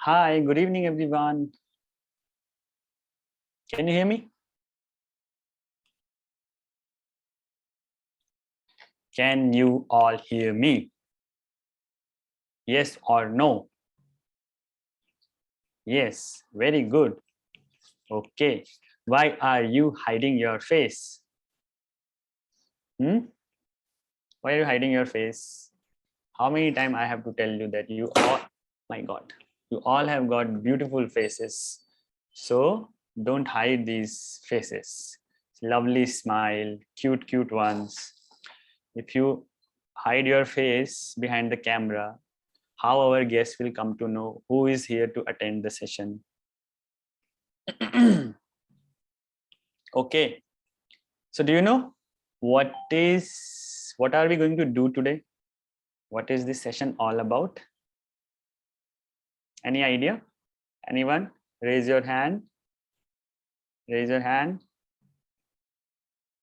Hi, good evening, everyone. Can you hear me? Can you all hear me? Yes or no? Yes, very good. Okay. Why are you hiding your face? Why are you hiding your face? How many times I have to tell you that you all, my God, you all have got beautiful faces. So don't hide these faces. Lovely smile, cute, cute ones. If you hide your face behind the camera, how our guests will come to know who is here to attend the session. Okay. So do you know what are we going to do today? What is this session all about? Any idea? Anyone? Raise your hand. Raise your hand.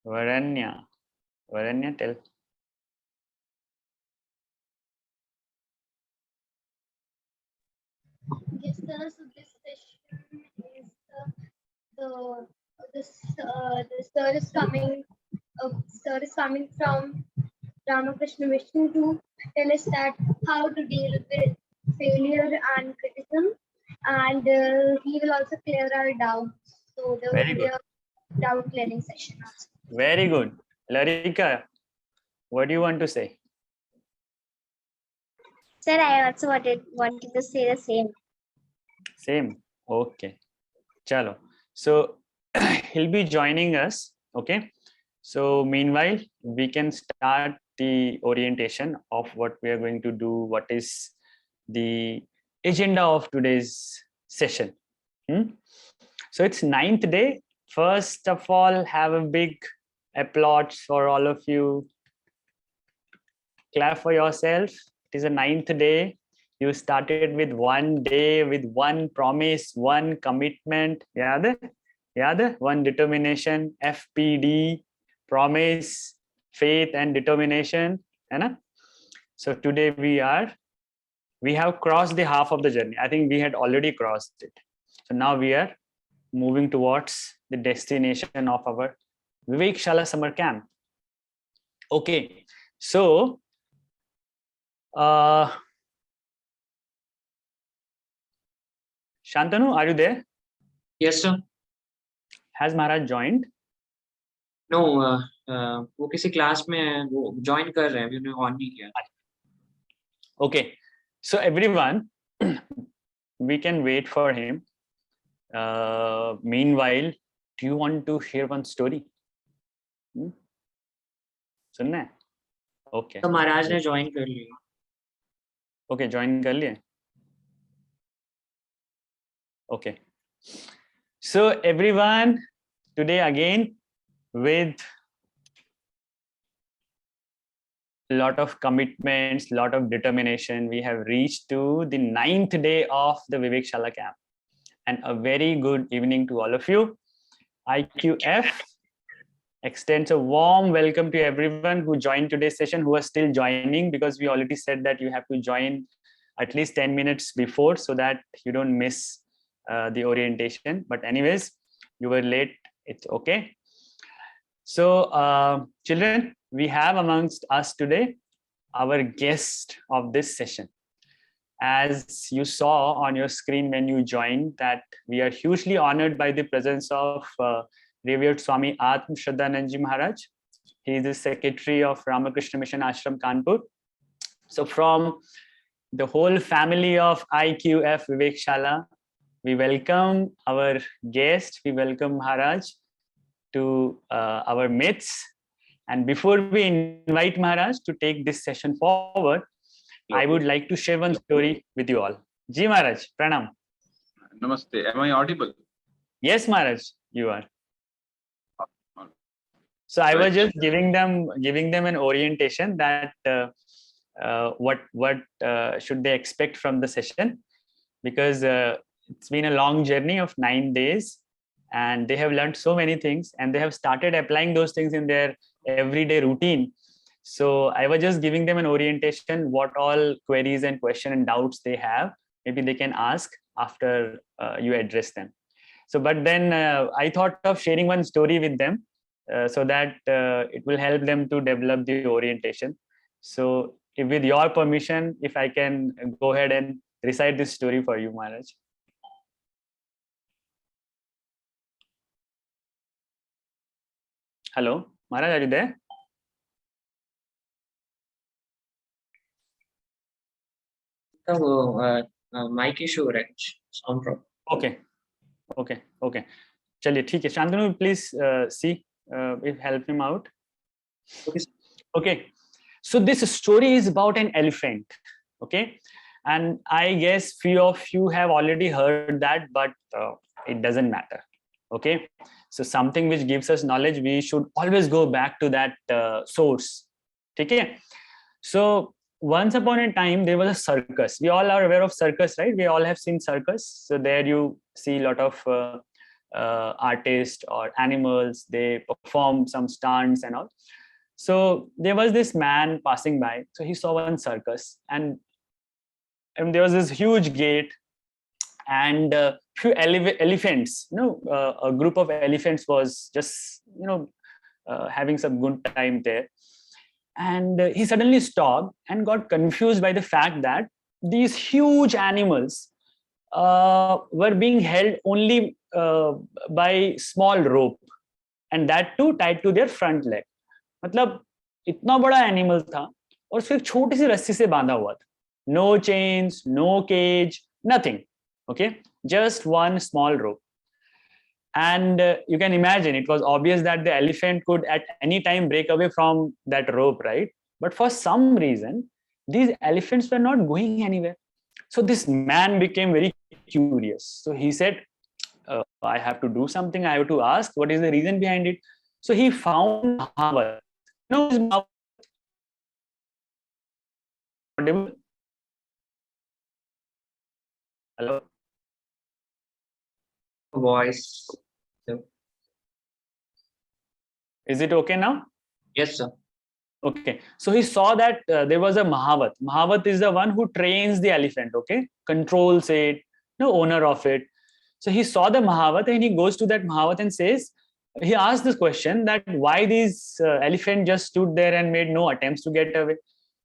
Varanya. Varanya, tell. Yes, sir. So this session is the sir is coming. Sir is coming from Ramakrishna Mission to tell us that how to deal with failure and criticism, and he will also clear our doubts. So there Very will be good. a doubt clearing session also. Very good. Larika, what do you want to say? Sir, I also wanted to say the same. Same. Okay. Chalo. So he'll be joining us. Okay. So meanwhile, we can start the orientation of what we are going to do. What is the agenda of today's session? So it's 9th day. First of all, have a big applause for all of you. Clap for yourself. It is a 9th day. You started with one day, with one promise, one commitment. Yeah, one determination, FPD, promise, faith, and determination. So today we have crossed the half of the journey. I think we had already crossed it. So now we are moving towards the destination of our Vivekashala summer camp. Okay, so Shantanu, are you there? Yes, sir. Has Maharaj joined? No, वो किसी class में है, वो join कर रहे हैं, अभी उन्हें on नहीं किया. Okay, so everyone, we can wait for him. Meanwhile, do you want to hear one story? सुनना है? Okay. तो महाराज ने join कर लिया. Okay, join कर लिए. Okay. So everyone, today again with a lot of commitments, lot of determination, we have reached to the 9th day of the Vivekashala camp. And a very good evening to all of you. IQF extends a warm welcome to everyone who joined today's session, who are still joining, because we already said that you have to join at least 10 minutes before so that you don't miss the orientation. But anyways, you were late, it's okay. So children, we have amongst us today our guest of this session. As you saw on your screen when you joined, that we are hugely honored by the presence of revered Swami Atma Shraddhanandji Maharaj. He is the secretary of Ramakrishna Mission Ashram Kanpur. So from the whole family of IQF Vivekashala, we welcome our guest, we welcome Maharaj to our midst. And before we invite Maharaj to take this session forward, I would like to share one story with you all. Ji Maharaj, pranam. Namaste. Am I audible? Yes, Maharaj, you are. So I was just giving them an orientation that what should they expect from the session, because it's been a long journey of 9 days, and they have learned so many things, and they have started applying those things in their everyday routine. So I was just giving them an orientation, what all queries and questions and doubts they have. Maybe they can ask. after you address them. So, but then I thought of sharing one story with them so that it will help them to develop the orientation. So, if with your permission, if I can go ahead and recite this story for you, Maharaj. Hello, Maharaj, are you there? Mike issue हो रहा है, sound problem. Okay. चलिए ठीक है. Shantanu, please see if help him out. Okay. So this story is about an elephant. Okay, and I guess few of you have already heard that, but it doesn't matter. Okay, so something which gives us knowledge, we should always go back to that source. Okay, so once upon a time there was a circus. We all are aware of circus, right? We all have seen circus. So there you see a lot of artists or animals. They perform some stunts and all. So there was this man passing by. So he saw one circus, and there was this huge gate, and few elephants. A group of elephants was just having some good time there. And he suddenly stopped and got confused by the fact that these huge animals were being held only by small rope, and that too tied to their front leg. मतलब इतना बड़ा animal था और उसको एक छोटी सी रस्सी से बांधा हुआ था. No chains, no cage, nothing. Okay, just one small rope. And you can imagine, it was obvious that the elephant could at any time break away from that rope, right? But for some reason, these elephants were not going anywhere. So this man became very curious. So he said, I have to do something. I have to ask what is the reason behind it. So he found Mahavat. Hello? Voice. Is it okay now? Yes, sir. Okay. So he saw that there was a Mahavat. Mahavat is the one who trains the elephant, okay? Controls it, owner of it. So he saw the Mahavat and he goes to that Mahavat and says, he asked this question that why these elephant just stood there and made no attempts to get away.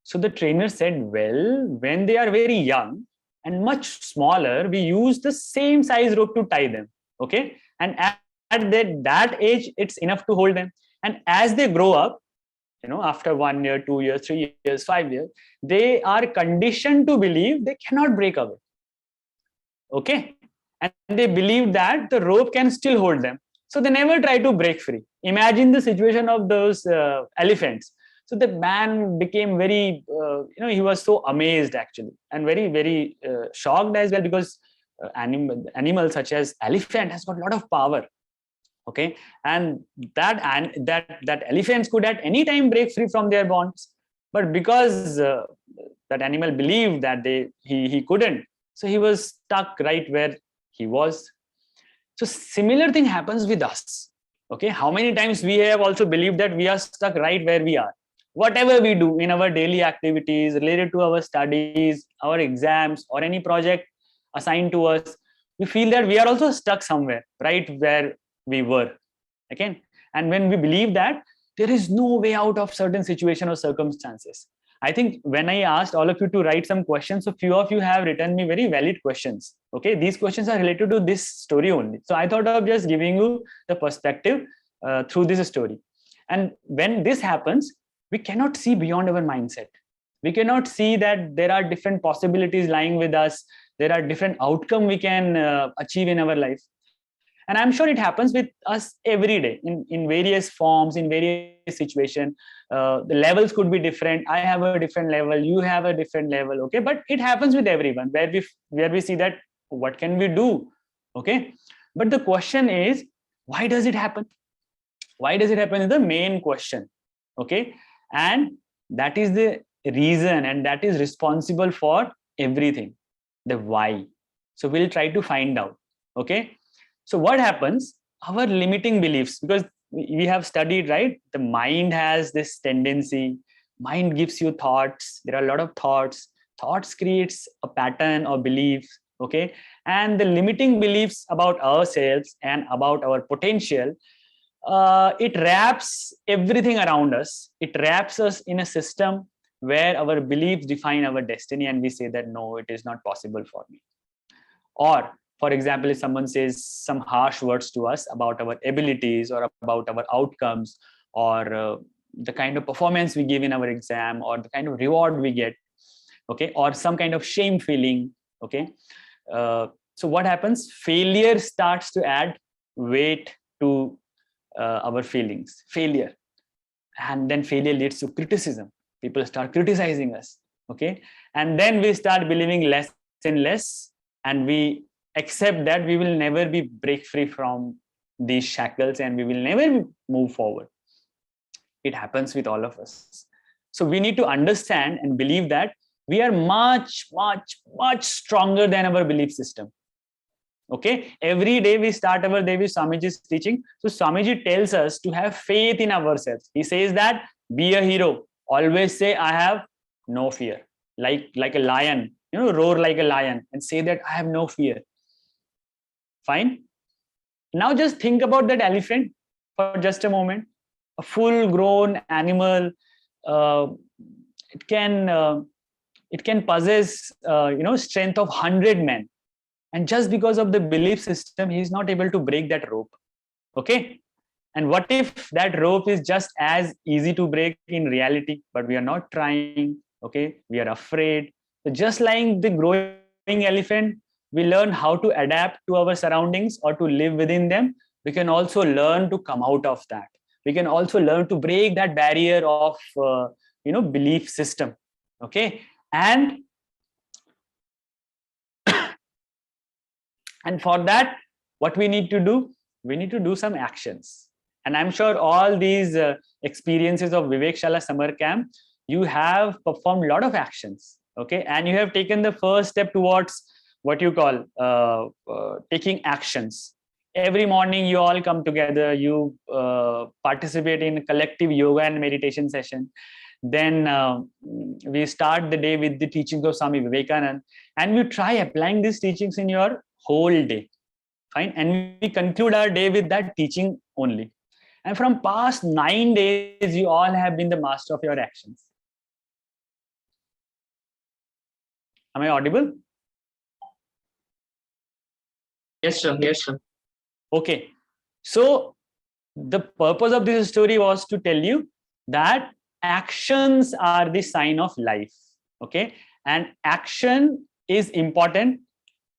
So the trainer said, well, when they are very young and much smaller, we use the same size rope to tie them, okay? And at that age, it's enough to hold them. And as they grow up, after 1 year, 2 years, 3 years, 5 years, they are conditioned to believe they cannot break away. Okay? And they believe that the rope can still hold them. So they never try to break free. Imagine the situation of those elephants. So the man became very, he was so amazed actually, and very, very shocked as well, because animals such as elephant has got a lot of power. Okay, and that elephants could at any time break free from their bonds, but because that animal believed that he couldn't, so he was stuck right where he was. So similar thing happens with us. Okay, how many times we have also believed that we are stuck right where we are. Whatever we do in our daily activities related to our studies, our exams, or any project assigned to us, we feel that we are also stuck somewhere right where we were. Okay, and when we believe that there is no way out of certain situation or circumstances, I think when I asked all of you to write some questions, so few of you have written me very valid questions. Okay, these questions are related to this story only. So I thought of just giving you the perspective through this story. And when this happens, we cannot see beyond our mindset. We cannot see that there are different possibilities lying with us. There are different outcomes we can achieve in our life. And I'm sure it happens with us every day in various forms, in various situations. The levels could be different. I have a different level. You have a different level. Okay, but it happens with everyone where we see that what can we do? Okay, but the question is, why does it happen? Why does it happen is the main question. Okay, and that is the reason, and that is responsible for everything. The why. So we'll try to find out. Okay. So what happens? Our limiting beliefs, because we have studied, right? The mind has this tendency. Mind gives you thoughts. There are a lot of thoughts. Thoughts creates a pattern or belief. Okay, and the limiting beliefs about ourselves and about our potential, it wraps everything around us. It wraps us in a system where our beliefs define our destiny, and we say that no, it is not possible for me. Or for example, if someone says some harsh words to us about our abilities or about our outcomes, or the kind of performance we give in our exam, or the kind of reward we get, okay, or some kind of shame feeling, okay, so what happens? Failure starts to add weight to our feelings. Failure, and then failure leads to criticism. People start criticizing us, okay, and then we start believing less and less, and we accept that we will never be break free from these shackles, and we will never move forward. It happens with all of us. So we need to understand and believe that we are much, much, much stronger than our belief system. Okay, every day we start our day with Swamiji's teaching. So Swamiji tells us to have faith in ourselves. He says that be a hero. Always say, I have no fear. Like a lion, roar like a lion and say that I have no fear. Fine. Now just think about that elephant for just a moment. A full-grown animal, it can possess strength of 100 men, and just because of the belief system, he is not able to break that rope. Okay, and what if that rope is just as easy to break in reality, but we are not trying? Okay, we are afraid. So just like the growing elephant, we learn how to adapt to our surroundings or to live within them. We can also learn to come out of that. We can also learn to break that barrier of belief system. Okay, and for that, what we need to do? We need to do some actions. And I'm sure all these experiences of Vivekashala summer camp, you have performed a lot of actions. Okay, and you have taken the first step towards what you call taking actions. Every morning you all come together, you participate in collective yoga and meditation session. Then we start the day with the teachings of Swami Vivekananda, and we try applying these teachings in your whole day. Fine, and we conclude our day with that teaching only. And from past 9 days, you all have been the master of your actions. Am I audible? Yes, sir. Yes, sir. Okay, so the purpose of this story was to tell you that actions are the sign of life. Okay, and action is important.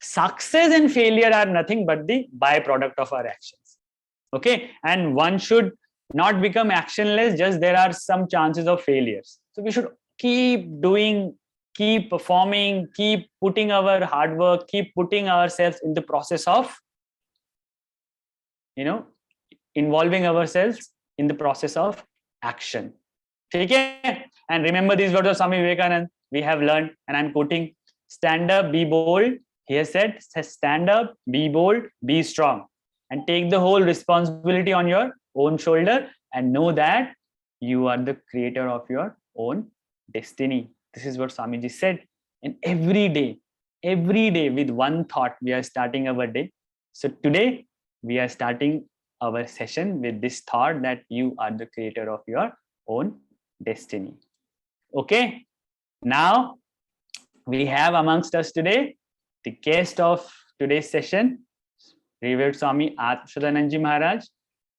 Success and failure are nothing but the byproduct of our actions. Okay, and one should not become actionless, just there are some chances of failures. So we should keep doing, keep performing, keep putting our hard work, keep putting ourselves in the process of involving ourselves in the process of action. Okay, and remember these words of Swami Vivekananda we have learned, and I'm quoting: stand up, be bold. He has said, stand up, be bold, be strong, and take the whole responsibility on your own shoulder, and know that you are the creator of your own destiny. This is what Swamiji said. And every day with one thought, we are starting our day. So today we are starting our session with this thought that you are the creator of your own destiny. Okay, now we have amongst us today the guest of today's session, Revered Swami Atmashuddhanandaji Maharaj.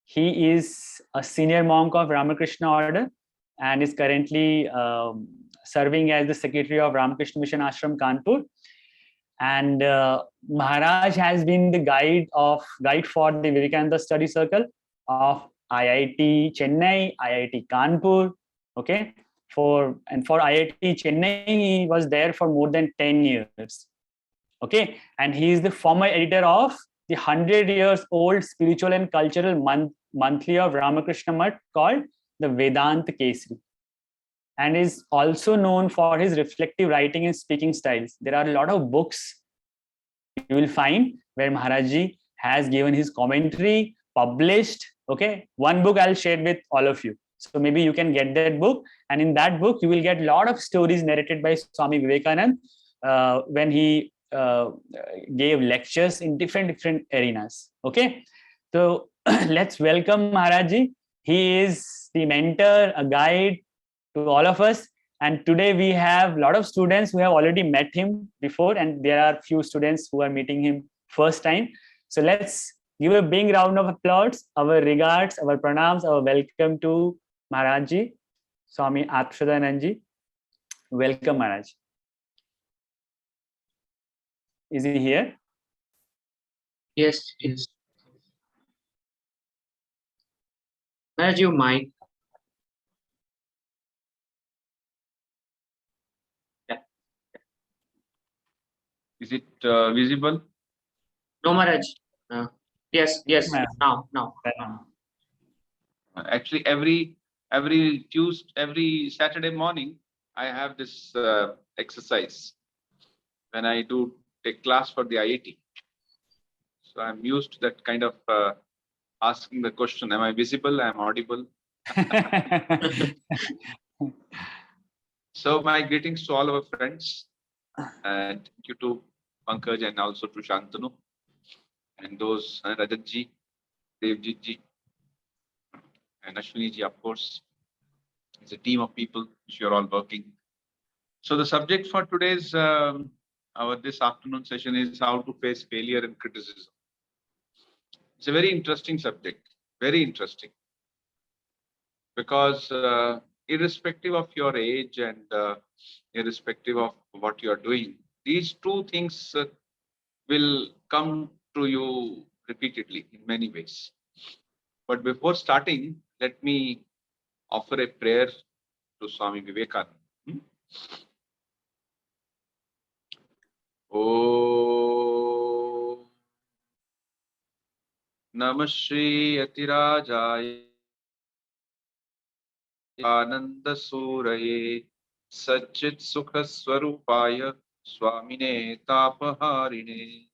He is a senior monk of Ramakrishna order and is currently serving as the secretary of Ramakrishna Mission Ashram Kanpur. And Maharaj has been the guide for the Vivekananda Study Circle of IIT Chennai, IIT Kanpur. Okay, for IIT Chennai, he was there for more than 10 years. Okay, and he is the former editor of the 100 years old spiritual and cultural monthly of Ramakrishna Mutt called the Vedanta Kesari, and is also known for his reflective writing and speaking styles. There are a lot of books you will find where Maharajji has given his commentary, published. Okay, one book I'll share with all of you. So maybe you can get that book, and in that book you will get a lot of stories narrated by Swami Vivekananda when he gave lectures in different arenas. Okay, so let's welcome Maharajji. He is the mentor, a guide to all of us. And today we have a lot of students who have already met him before, and there are few students who are meeting him first time. So let's give a big round of applause, our regards, our pranams, our welcome to Maharajji, Swami Akshadanandji. Welcome, Maharaj. Is he here? Yes, yes. Where's your mic? Is it visible? No, Maharaj. Yes, yes. Maharaj. Now. Actually, every Saturday morning, I have this exercise when I do take class for the IIT. So I'm used to that kind of asking the question: Am I visible? Am I audible? So my greetings to all our friends, and thank you to Pankaj and also to Shantanu and those Rajatji, Devjitji, and Ashwiniji, of course. It's a team of people which you're all working. So the subject for today's this afternoon session is how to face failure and criticism. It's a very interesting subject, very interesting, because irrespective of your age and irrespective of what you are doing, these two things will come to you repeatedly in many ways. But before starting, let me offer a prayer to Swami Vivekananda. Om Namah Shri Atirajaya Ananda Suraye Satchit Sukha Swarupaya Swamine Tapaharine.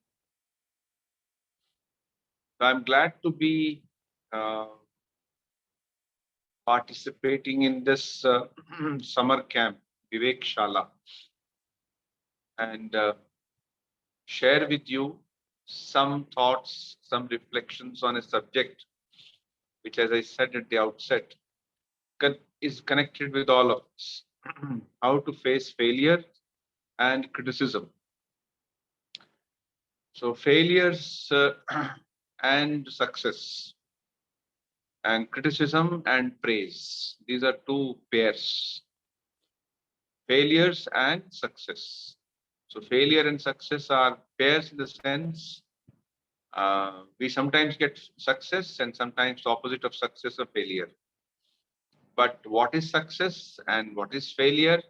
I'm glad to be participating in this summer camp, Vivekashala, and share with you some thoughts, some reflections on a subject which, as I said at the outset, is connected with all of us. How to face failure and criticism. So failures and success, and criticism and praise. These are two pairs. Failures and success. So failure and success are pairs in the sense we sometimes get success and sometimes the opposite of success or failure. But what is success and what is failure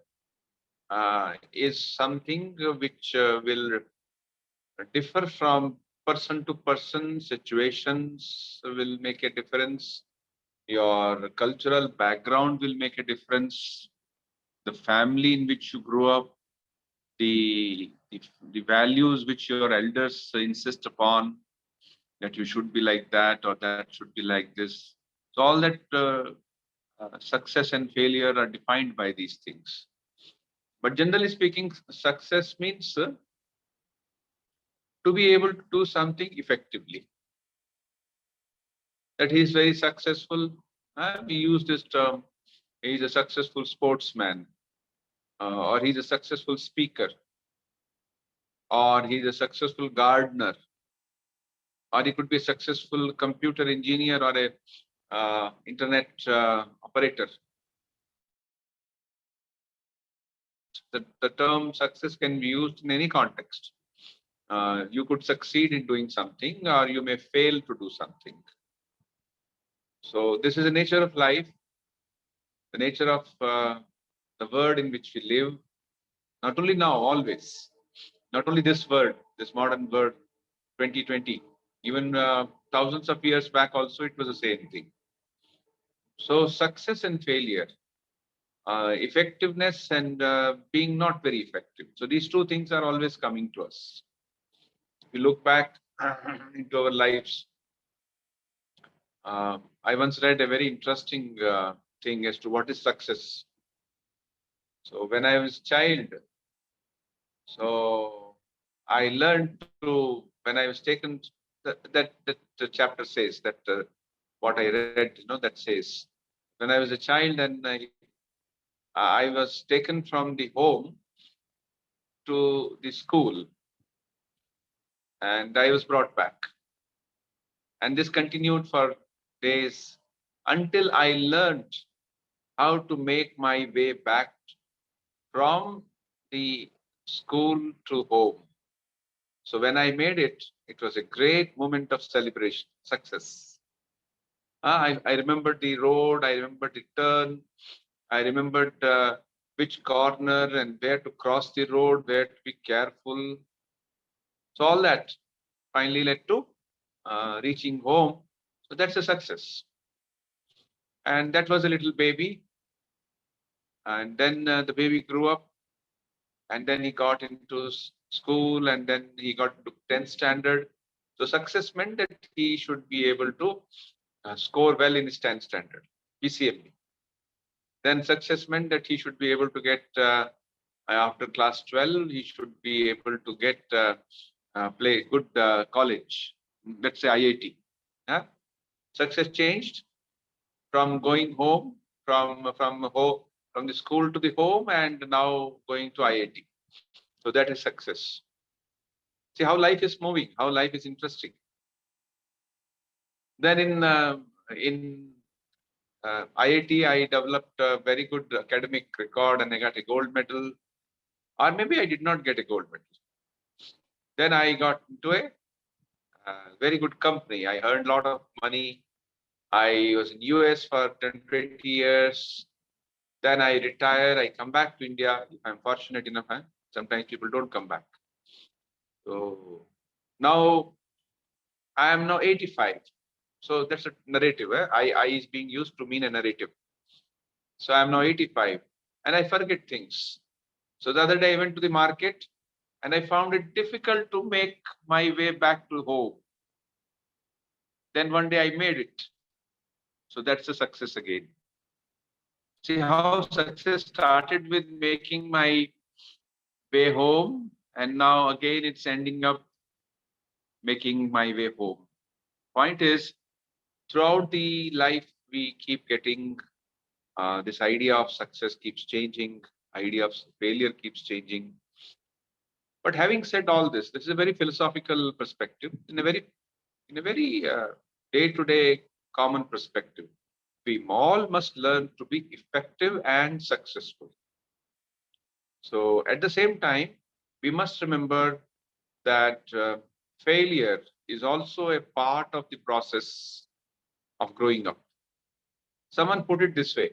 is something which will differ from person to person. Situations will make a difference. Your cultural background will make a difference. The family in which you grew up, the values which your elders insist upon, that you should be like that or that should be like this. So all that success and failure are defined by these things. But generally speaking, success means to be able to do something effectively. That he is very successful. We use this term, he is a successful sportsman, or he's a successful speaker, or he's a successful gardener, or he could be a successful computer engineer or a internet operator. The term success can be used in any context. You could succeed in doing something, or you may fail to do something. So this is the nature of life, the nature of the world in which we live. Not only now, always. Not only this world, this modern world, 2020. Even thousands of years back also, it was the same thing. So success and failure, effectiveness and being not very effective. So these two things are always coming to us. If you look back into our lives, I once read a very interesting thing as to what is success. So when I was a child, so I learned to, when I was taken, that the chapter says that what I read, that says, when I was a child and I was taken from the home to the school and I was brought back. And this continued for days until I learned how to make my way back from the school to home. So when I made it, it was a great moment of celebration, success. I remembered the road, I remembered the turn, I remembered which corner and where to cross the road, where to be careful. So all that finally led to reaching home. So that's a success. And that was a little baby. And then the baby grew up, and then he got into school, and then he got to 10th standard. So success meant that he should be able to score well in his 10th standard, PCMB. Then success meant that he should be able to get, after class 12, he should be able to get play good college, let's say IIT. Yeah? Success changed from going home, from the school to the home, and now going to IIT. So that is success. See how life is moving, how life is interesting. Then in IIT, I developed a very good academic record and I got a gold medal. Or maybe I did not get a gold medal. Then I got into a very good company. I earned a lot of money. I was in US for 10, 20 years. Then I retire. I come back to India. If I'm fortunate enough, sometimes people don't come back. So now I am now 85. So that's a narrative. I is being used to mean a narrative. So I'm now 85 and I forget things. So the other day I went to the market and I found it difficult to make my way back to home. Then one day I made it. So that's a success again. See how success started with making my way home, and now again it's ending up making my way home. Point is, throughout the life, we keep getting this idea of success keeps changing, idea of failure keeps changing. But having said all this is a very philosophical perspective, in a very day-to-day common perspective. We all must learn to be effective and successful. So at the same time, we must remember that failure is also a part of the process of growing up. Someone put it this way: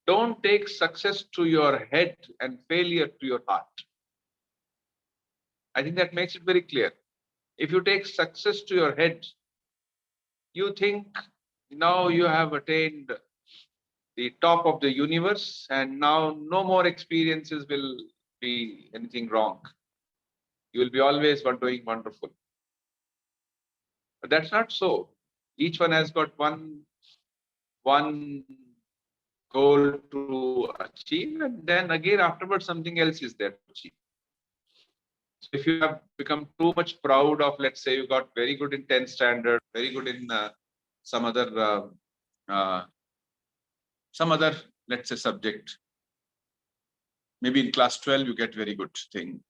don't take success to your head and failure to your heart. I think that makes it very clear. If you take success to your head, you think now you have attained the top of the universe and now no more experiences will be anything wrong. You will be always doing wonderful. But that's not so. Each one has got one goal to achieve, and then again afterwards something else is there to achieve. So if you have become too much proud of, let's say you got very good in 10th standard, very good in some other let's say subject, maybe in class 12 you get very good thing.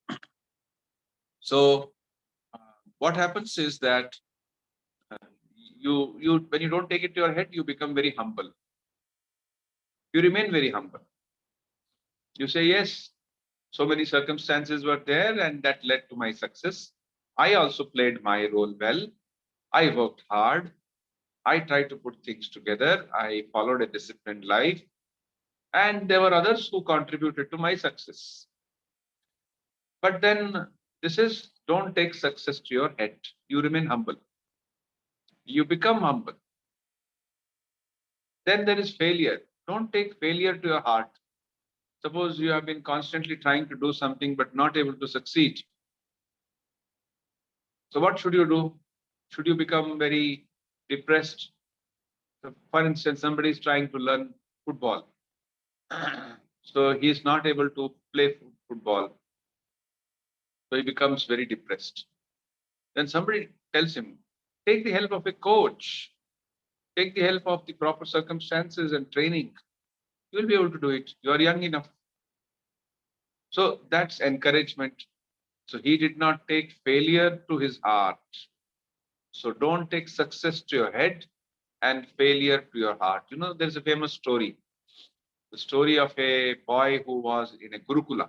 So what happens is that you when you don't take it to your head, you become very humble. You remain very humble. You say, yes, so many circumstances were there and that led to my success. I also played my role well. I worked hard. I tried to put things together. I followed a disciplined life. And there were others who contributed to my success. But then this is, don't take success to your head. You remain humble. You become humble. Then there is failure. Don't take failure to your heart. Suppose you have been constantly trying to do something but not able to succeed. So what should you do? Should you become very depressed? So for instance, somebody is trying to learn football. So he is not able to play football. So he becomes very depressed. Then somebody tells him, take the help of a coach, take the help of the proper circumstances and training. You will be able to do it. You are young enough. So that's encouragement. So he did not take failure to his heart. So don't take success to your head and failure to your heart. You know, there's a famous story. The story of a boy who was in a Gurukula.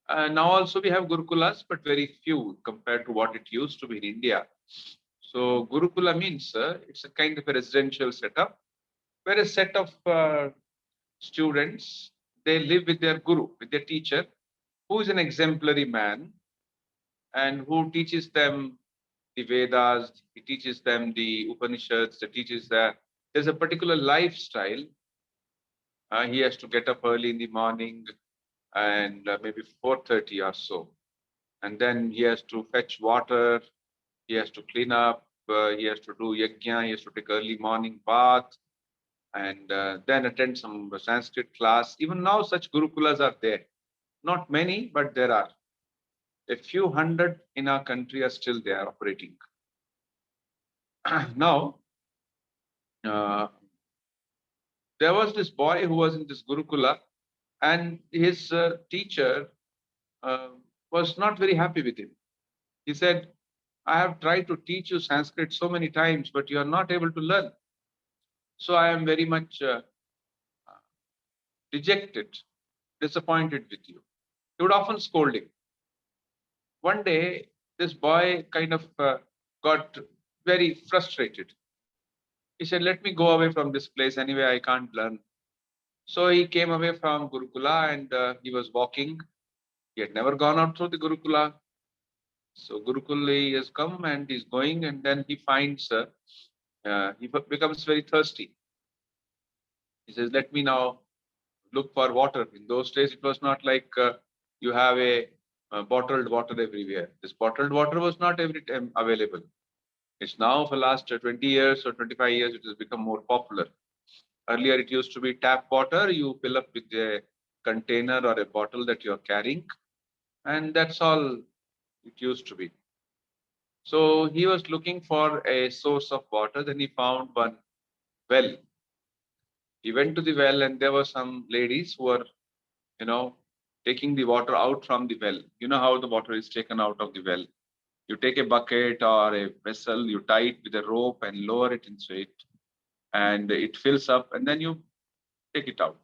Now also we have Gurukulas, but very few compared to what it used to be in India. So Gurukula means it's a kind of a residential setup where a set of students, they live with their guru, with their teacher, who is an exemplary man and who teaches them the Vedas, he teaches them the Upanishads, he teaches that there's a particular lifestyle. He has to get up early in the morning and maybe 4:30 or so. And then he has to fetch water, he has to clean up, he has to do yajna, he has to take early morning bath, and then attend some Sanskrit class. Even now such Gurukulas are there. Not many, but there are. A few hundred in our country are still there operating. Now, there was this boy who was in this Gurukula, and his teacher was not very happy with him. He said, I have tried to teach you Sanskrit so many times, but you are not able to learn. So I am very much dejected, disappointed with you. He would often scold him. One day, this boy kind of got very frustrated. He said, let me go away from this place. Anyway, I can't learn. So he came away from Gurukula and he was walking. He had never gone out through the Gurukula. So Gurukula has come and he's going, and then he finds, he becomes very thirsty. He says, let me now look for water. In those days, it was not like you have a bottled water everywhere. This bottled water was not every time available. It's now for the last 20 years or 25 years, it has become more popular. Earlier, it used to be tap water. You fill up with a container or a bottle that you're carrying, and that's all it used to be. So he was looking for a source of water. Then he found one well. He went to the well, and there were some ladies who were, taking the water out from the well. You know how the water is taken out of the well. You take a bucket or a vessel, you tie it with a rope and lower it into it, and it fills up, and then you take it out.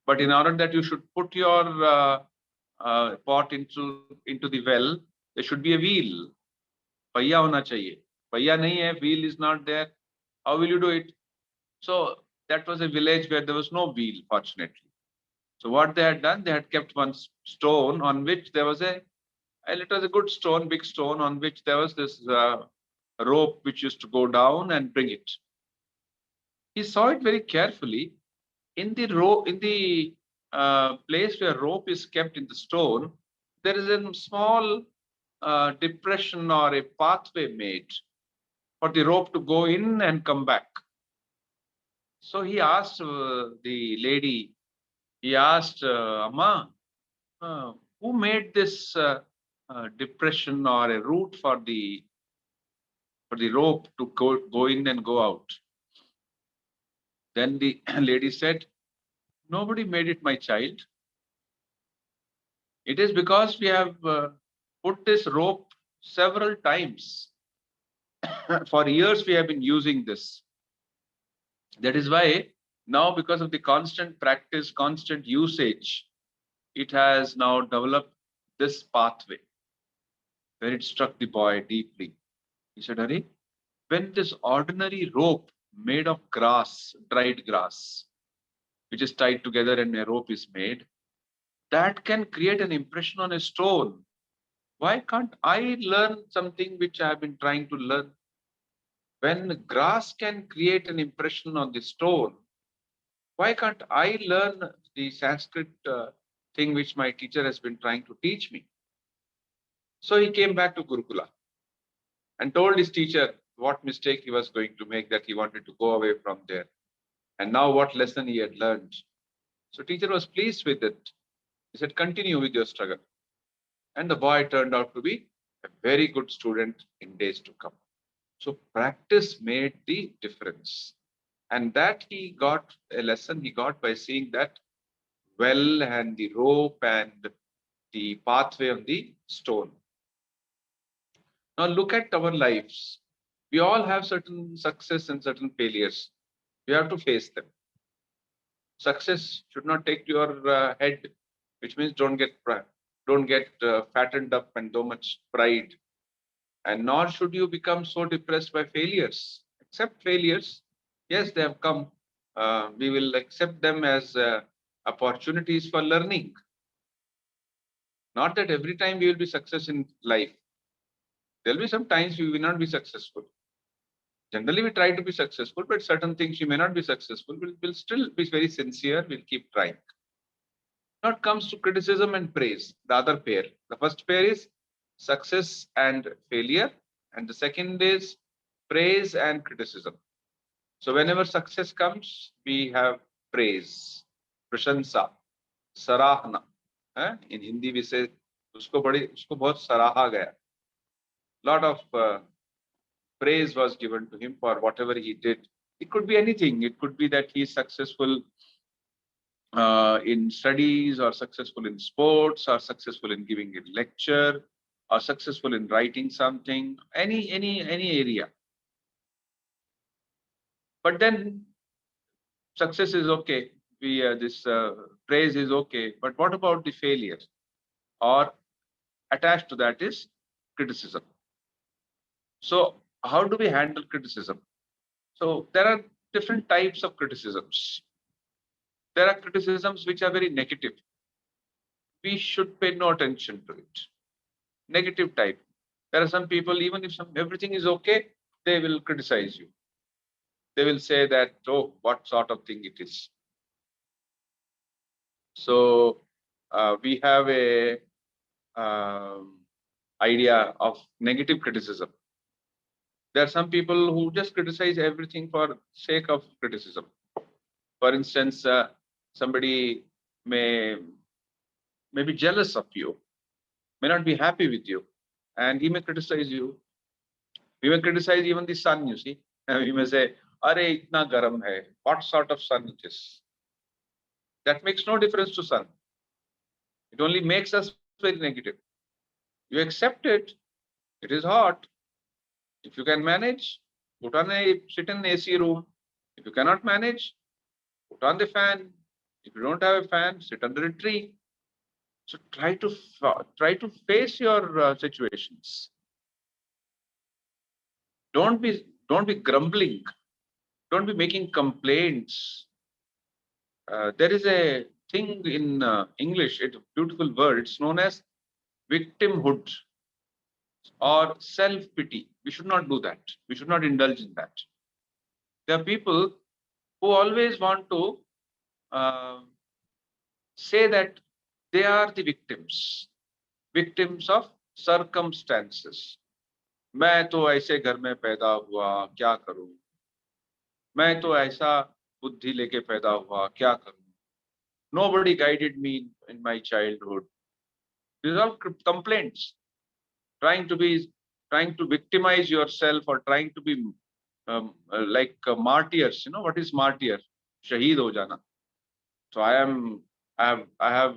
But in order that you should put your pot into the well, there should be a wheel. Paiya hona chahiye. Paiya nahi hai, wheel is not there. How will you do it? So that was a village where there was no wheel, fortunately. So what they had done, they had kept one stone on which there was it was a good stone, big stone, on which there was this rope which used to go down and bring it. He saw it very carefully. In the place where rope is kept in the stone, there is a small depression or a pathway made for the rope to go in and come back. So he asked the lady, he asked, Amma, who made this depression or a route for the rope to go in and go out? Then the lady said, nobody made it, my child. It is because we have put this rope several times. For years we have been using this. That is why now, because of the constant practice, constant usage, it has now developed this pathway, where it struck the boy deeply. He said, Hari, when this ordinary rope made of grass, dried grass, which is tied together and a rope is made, that can create an impression on a stone. Why can't I learn something which I have been trying to learn? When grass can create an impression on the stone, why can't I learn the Sanskrit thing which my teacher has been trying to teach me? So he came back to Gurukula and told his teacher what mistake he was going to make, that he wanted to go away from there, and now what lesson he had learned. So teacher was pleased with it. He said, continue with your struggle. And the boy turned out to be a very good student in days to come. So practice made the difference. And that he got a lesson he got by seeing that well and the rope and the pathway of the stone. Now look at our lives. We all have certain success and certain failures. We have to face them. Success should not take your head, which means don't get fattened up and so much pride. And nor should you become so depressed by failures. Accept failures. Yes, they have come. We will accept them as opportunities for learning. Not that every time we will be success in life. There will be some times we will not be successful. Generally, we try to be successful, but certain things you may not be successful. We'll still be very sincere. We'll keep trying. Now it comes to criticism and praise, the other pair. The first pair is success and failure, and the second is praise and criticism. So whenever success comes, we have praise, prashansa, sarahana. In Hindi we say, usko bahut saraha gaya. Lot of praise was given to him for whatever he did. It could be anything. It could be that he is successful in studies, or successful in sports, or successful in giving a lecture, or successful in writing something, any area. But then success is okay. This praise is okay. But what about the failure? Or attached to that is criticism. So how do we handle criticism? So there are different types of criticisms. There are criticisms which are very negative. We should pay no attention to it. Negative type. There are some people, even if everything is okay, they will criticize you. They will say that, oh, what sort of thing it is. So we have a idea of negative criticism. There are some people who just criticize everything for sake of criticism. For instance, somebody may be jealous of you, may not be happy with you, and he may criticize you. We may criticize even the sun, you see. We may say, "Are itna garam hai." What sort of sun it is? That makes no difference to sun. It only makes us very negative. You accept it. It is hot. If you can manage, sit in an AC room. If you cannot manage, put on the fan. If you don't have a fan, sit under a tree. So try to face your situations. Don't be grumbling. Don't be making complaints. There is a thing in English, it's a beautiful word. It's known as victimhood or self-pity. We should not do that. We should not indulge in that. There are people who always want to say that they are the victims of circumstances. मैं तो ऐसे घर में पैदा हुआ, क्या करूं? मैं तो ऐसा बुद्धि लेके पैदा हुआ, क्या करूं? Nobody guided me in my childhood. These are complaints. Trying to victimize yourself, or trying to be like martyrs. You know what is martyr? Shaheed ho jana. So I have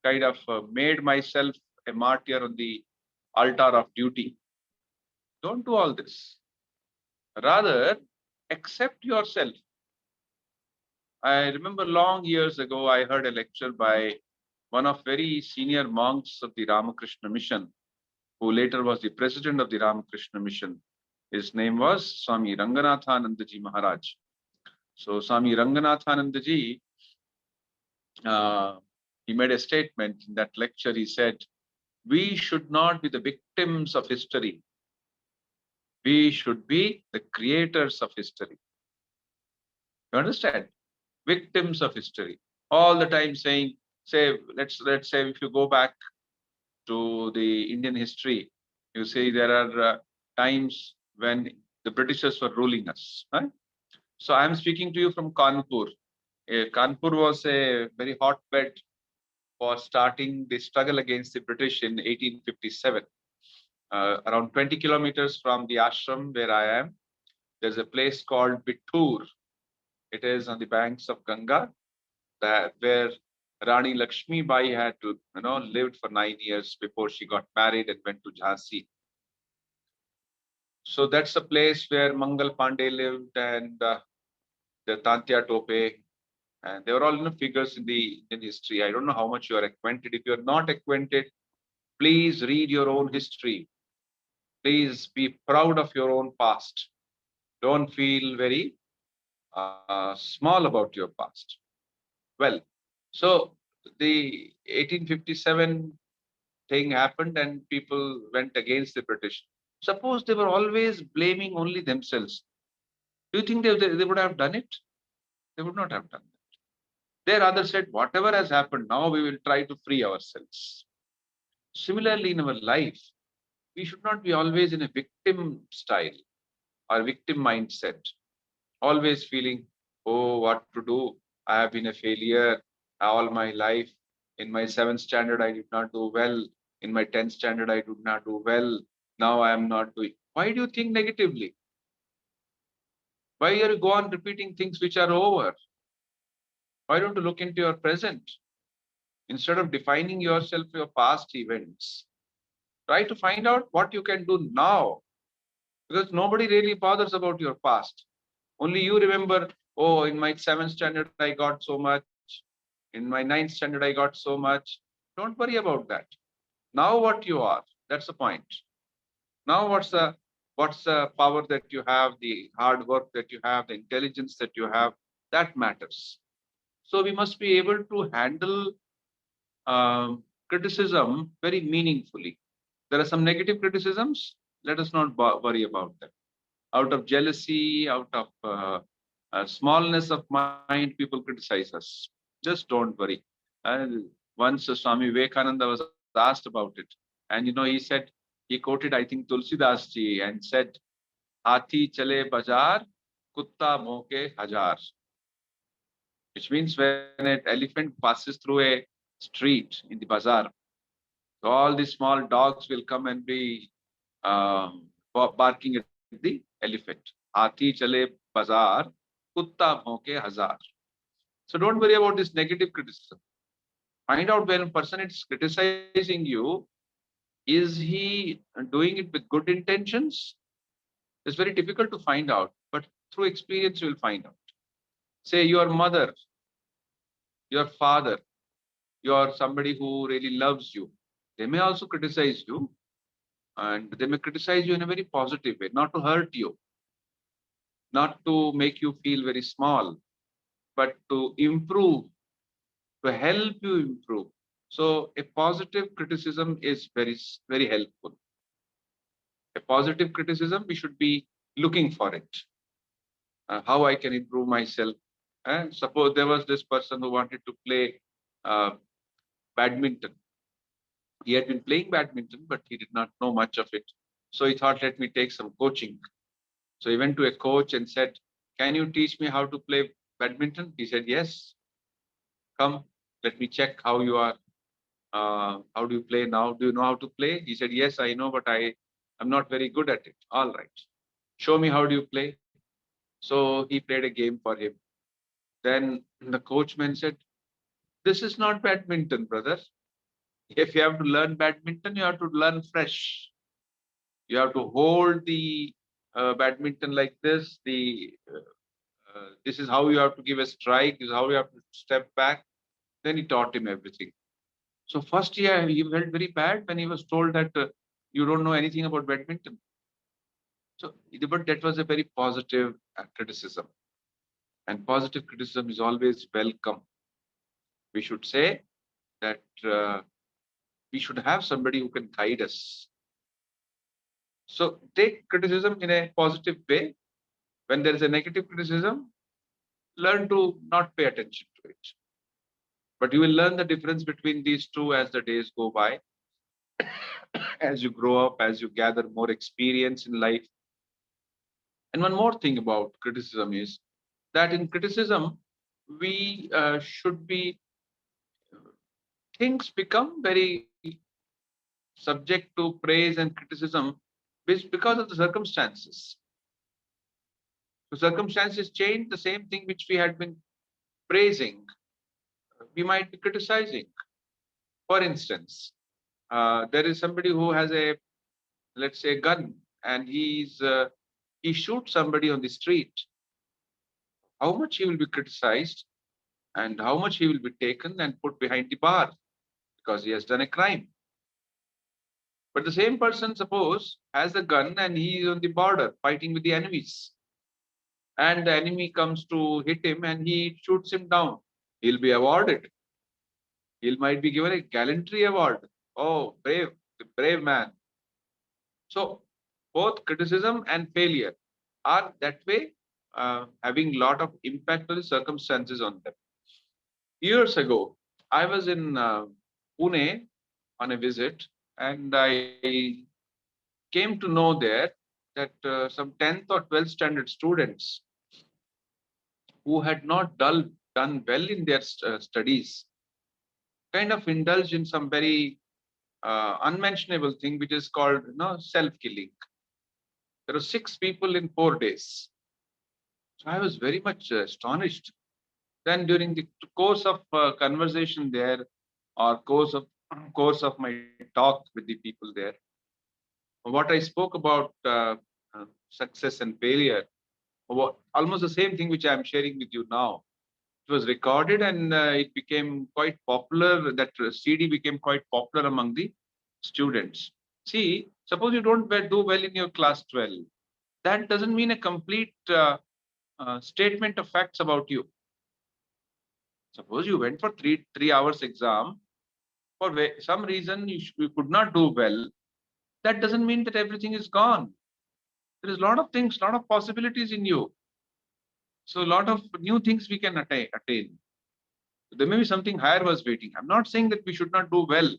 kind of made myself a martyr on the altar of duty. Don't do all this. Rather, accept yourself. I remember long years ago, I heard a lecture by one of very senior monks of the Ramakrishna Mission, who later was the president of the Ramakrishna Mission. His name was Swami Ranganathanandaji Maharaj. So Swami Ranganathanandaji, he made a statement in that lecture. He said, we should not be the victims of history. We should be the creators of history. You understand? Victims of history. All the time saying, let's say if you go back to the Indian history, you see there are times when the Britishers were ruling us. Right? So I am speaking to you from Kanpur. Kanpur was a very hotbed for starting the struggle against the British in 1857. Around 20 kilometers from the ashram where I am, there's a place called Bittur. It is on the banks of Ganga, where Rani Lakshmi Bai had to, lived for 9 years before she got married and went to Jhansi. So that's a place where Mangal Pandey lived, and the Tantya Tope, and they were all figures in the history. I don't know how much you are acquainted. If you are not acquainted, please read your own history. Please be proud of your own past. Don't feel very small about your past. Well, so the 1857 thing happened and people went against the British. Suppose they were always blaming only themselves. Do you think they would have done it? They would not have done it. They rather said, whatever has happened, now we will try to free ourselves. Similarly, in our life, we should not be always in a victim style or victim mindset, always feeling, oh, what to do? I have been a failure all my life. In my 7th standard, I did not do well. In my 10th standard, I did not do well. Now I am not doing. Why do you think negatively? Why are you go on repeating things which are over? Why don't you look into your present? Instead of defining yourself your past events, try to find out what you can do now. Because nobody really bothers about your past. Only you remember, oh, in my 7th standard, I got so much. In my 9th standard, I got so much. Don't worry about that. Now what you are, that's the point. Now what's the power that you have, the hard work that you have, the intelligence that you have, that matters. So we must be able to handle criticism very meaningfully. There are some negative criticisms. Let us not worry about them. Out of jealousy, out of smallness of mind, people criticize us. Just don't worry. Once Swami Vivekananda was asked about it, and he quoted, I think, Tulsidas ji, and said, "Hathi chale bazaar, kutta moke hajar," which means when an elephant passes through a street in the bazaar, all the small dogs will come and be barking at the elephant. Hathi chale bazaar, kutta bhonke hazar. So don't worry about this negative criticism. Find out when a person is criticizing you, is he doing it with good intentions? It's very difficult to find out, but through experience you will find out. Say your mother, your father, you're somebody who really loves you. They may also criticize you, and they may criticize you in a very positive way, not to hurt you, not to make you feel very small, but to improve, to help you improve. So a positive criticism is very, very helpful. A positive criticism, we should be looking for it. How I can improve myself. And suppose there was this person who wanted to play badminton. He had been playing badminton, but he did not know much of it. So he thought, let me take some coaching. So he went to a coach and said, can you teach me how to play badminton? He said, yes. Come, let me check how you are. How do you play now? Do you know how to play? He said, yes, I know, but I'm not very good at it. All right. Show me how do you play. So he played a game for him. Then the coachman said, this is not badminton, brother. If you have to learn badminton, you have to learn fresh. You have to hold the badminton like this. This is how you have to give a strike. This is how you have to step back. Then he taught him everything. So first year, he felt very bad when he was told that you don't know anything about badminton. So, but that was a very positive criticism. And positive criticism is always welcome. We should say that we should have somebody who can guide us. So take criticism in a positive way. When there is a negative criticism, learn to not pay attention to it. But you will learn the difference between these two as the days go by. As you grow up, as you gather more experience in life. And one more thing about criticism is that in criticism, we should be things become very subject to praise and criticism because of the circumstances. So circumstances change, the same thing which we had been praising, we might be criticizing. For instance, there is somebody who has a, let's say, gun, and he shoots somebody on the street. How much he will be criticized and how much he will be taken and put behind the bar because he has done a crime. But the same person, suppose, has a gun and he is on the border fighting with the enemies, and the enemy comes to hit him and he shoots him down. He'll be awarded. He might be given a gallantry award. Oh, brave man. So both criticism and failure are that way, having a lot of impact on the circumstances on them. Years ago, I was in Pune on a visit, and I came to know there that some 10th or 12th standard students who had not done well in their studies kind of indulged in some very unmentionable thing, which is called self-killing. There were 6 people in 4 days. So I was very much astonished. Then during the course of conversation there, or course of my talk with the people there, what I spoke about success and failure, almost the same thing which I am sharing with you now. It was recorded and it became quite popular. That CD became quite popular among the students. See, suppose you don't do well in your class 12. That doesn't mean a complete statement of facts about you. Suppose you went for three hours exam, for some reason you could not do well. That doesn't mean that everything is gone. There is a lot of things, lot of possibilities in you. So a lot of new things we can attain. There may be something higher was waiting. I'm not saying that we should not do well.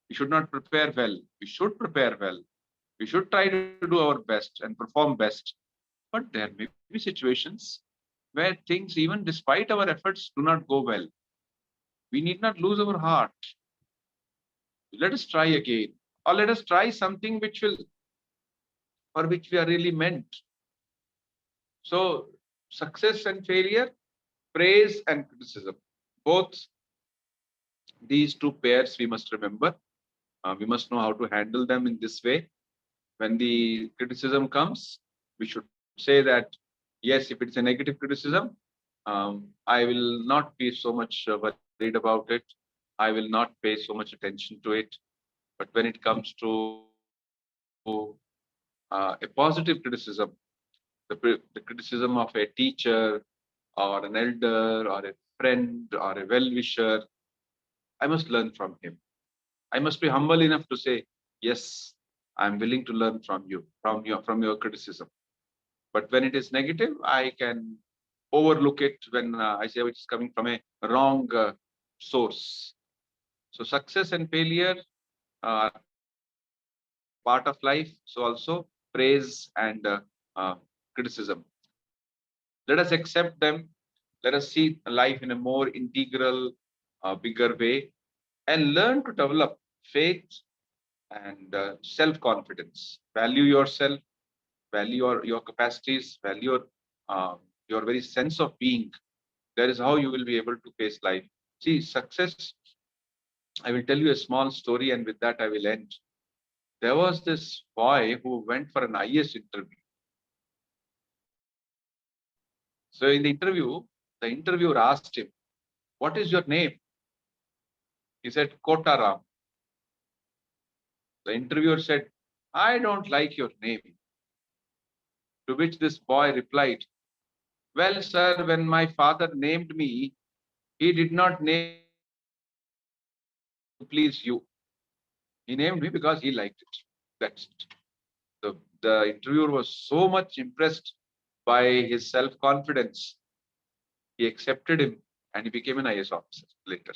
We should not prepare well. We should prepare well. We should try to do our best and perform best. But there may be situations where things, even despite our efforts, do not go well. We need not lose our heart. Let us try again, or let us try something for which we are really meant. So success and failure, praise and criticism, both these two pairs we must remember. We must know how to handle them in this way. When the criticism comes, we should say that, yes, if it's a negative criticism, I will not be so much worried about it. I will not pay so much attention to it. But when it comes to a positive criticism, the criticism of a teacher or an elder or a friend or a well-wisher, I must learn from him. I must be humble enough to say, yes, I'm willing to learn from you, from your criticism. But when it is negative, I can overlook it when I say it's coming from a wrong source. So success and failure are part of life. So also praise and criticism. Let us accept them. Let us see life in a more integral, bigger way, and learn to develop faith and self-confidence. Value yourself, value your capacities, value your very sense of being. That is how you will be able to face life. See, success, I will tell you a small story, and with that I will end. There was this boy who went for an IS interview. So in the interview, the interviewer asked him, "What is your name?" He said, "Kotaram." The interviewer said, "I don't like your name." To which this boy replied, "Well, sir, when my father named me, he did not name to please you. He named me because he liked it." That's it. The interviewer was so much impressed by his self-confidence. He accepted him and he became an IS officer later.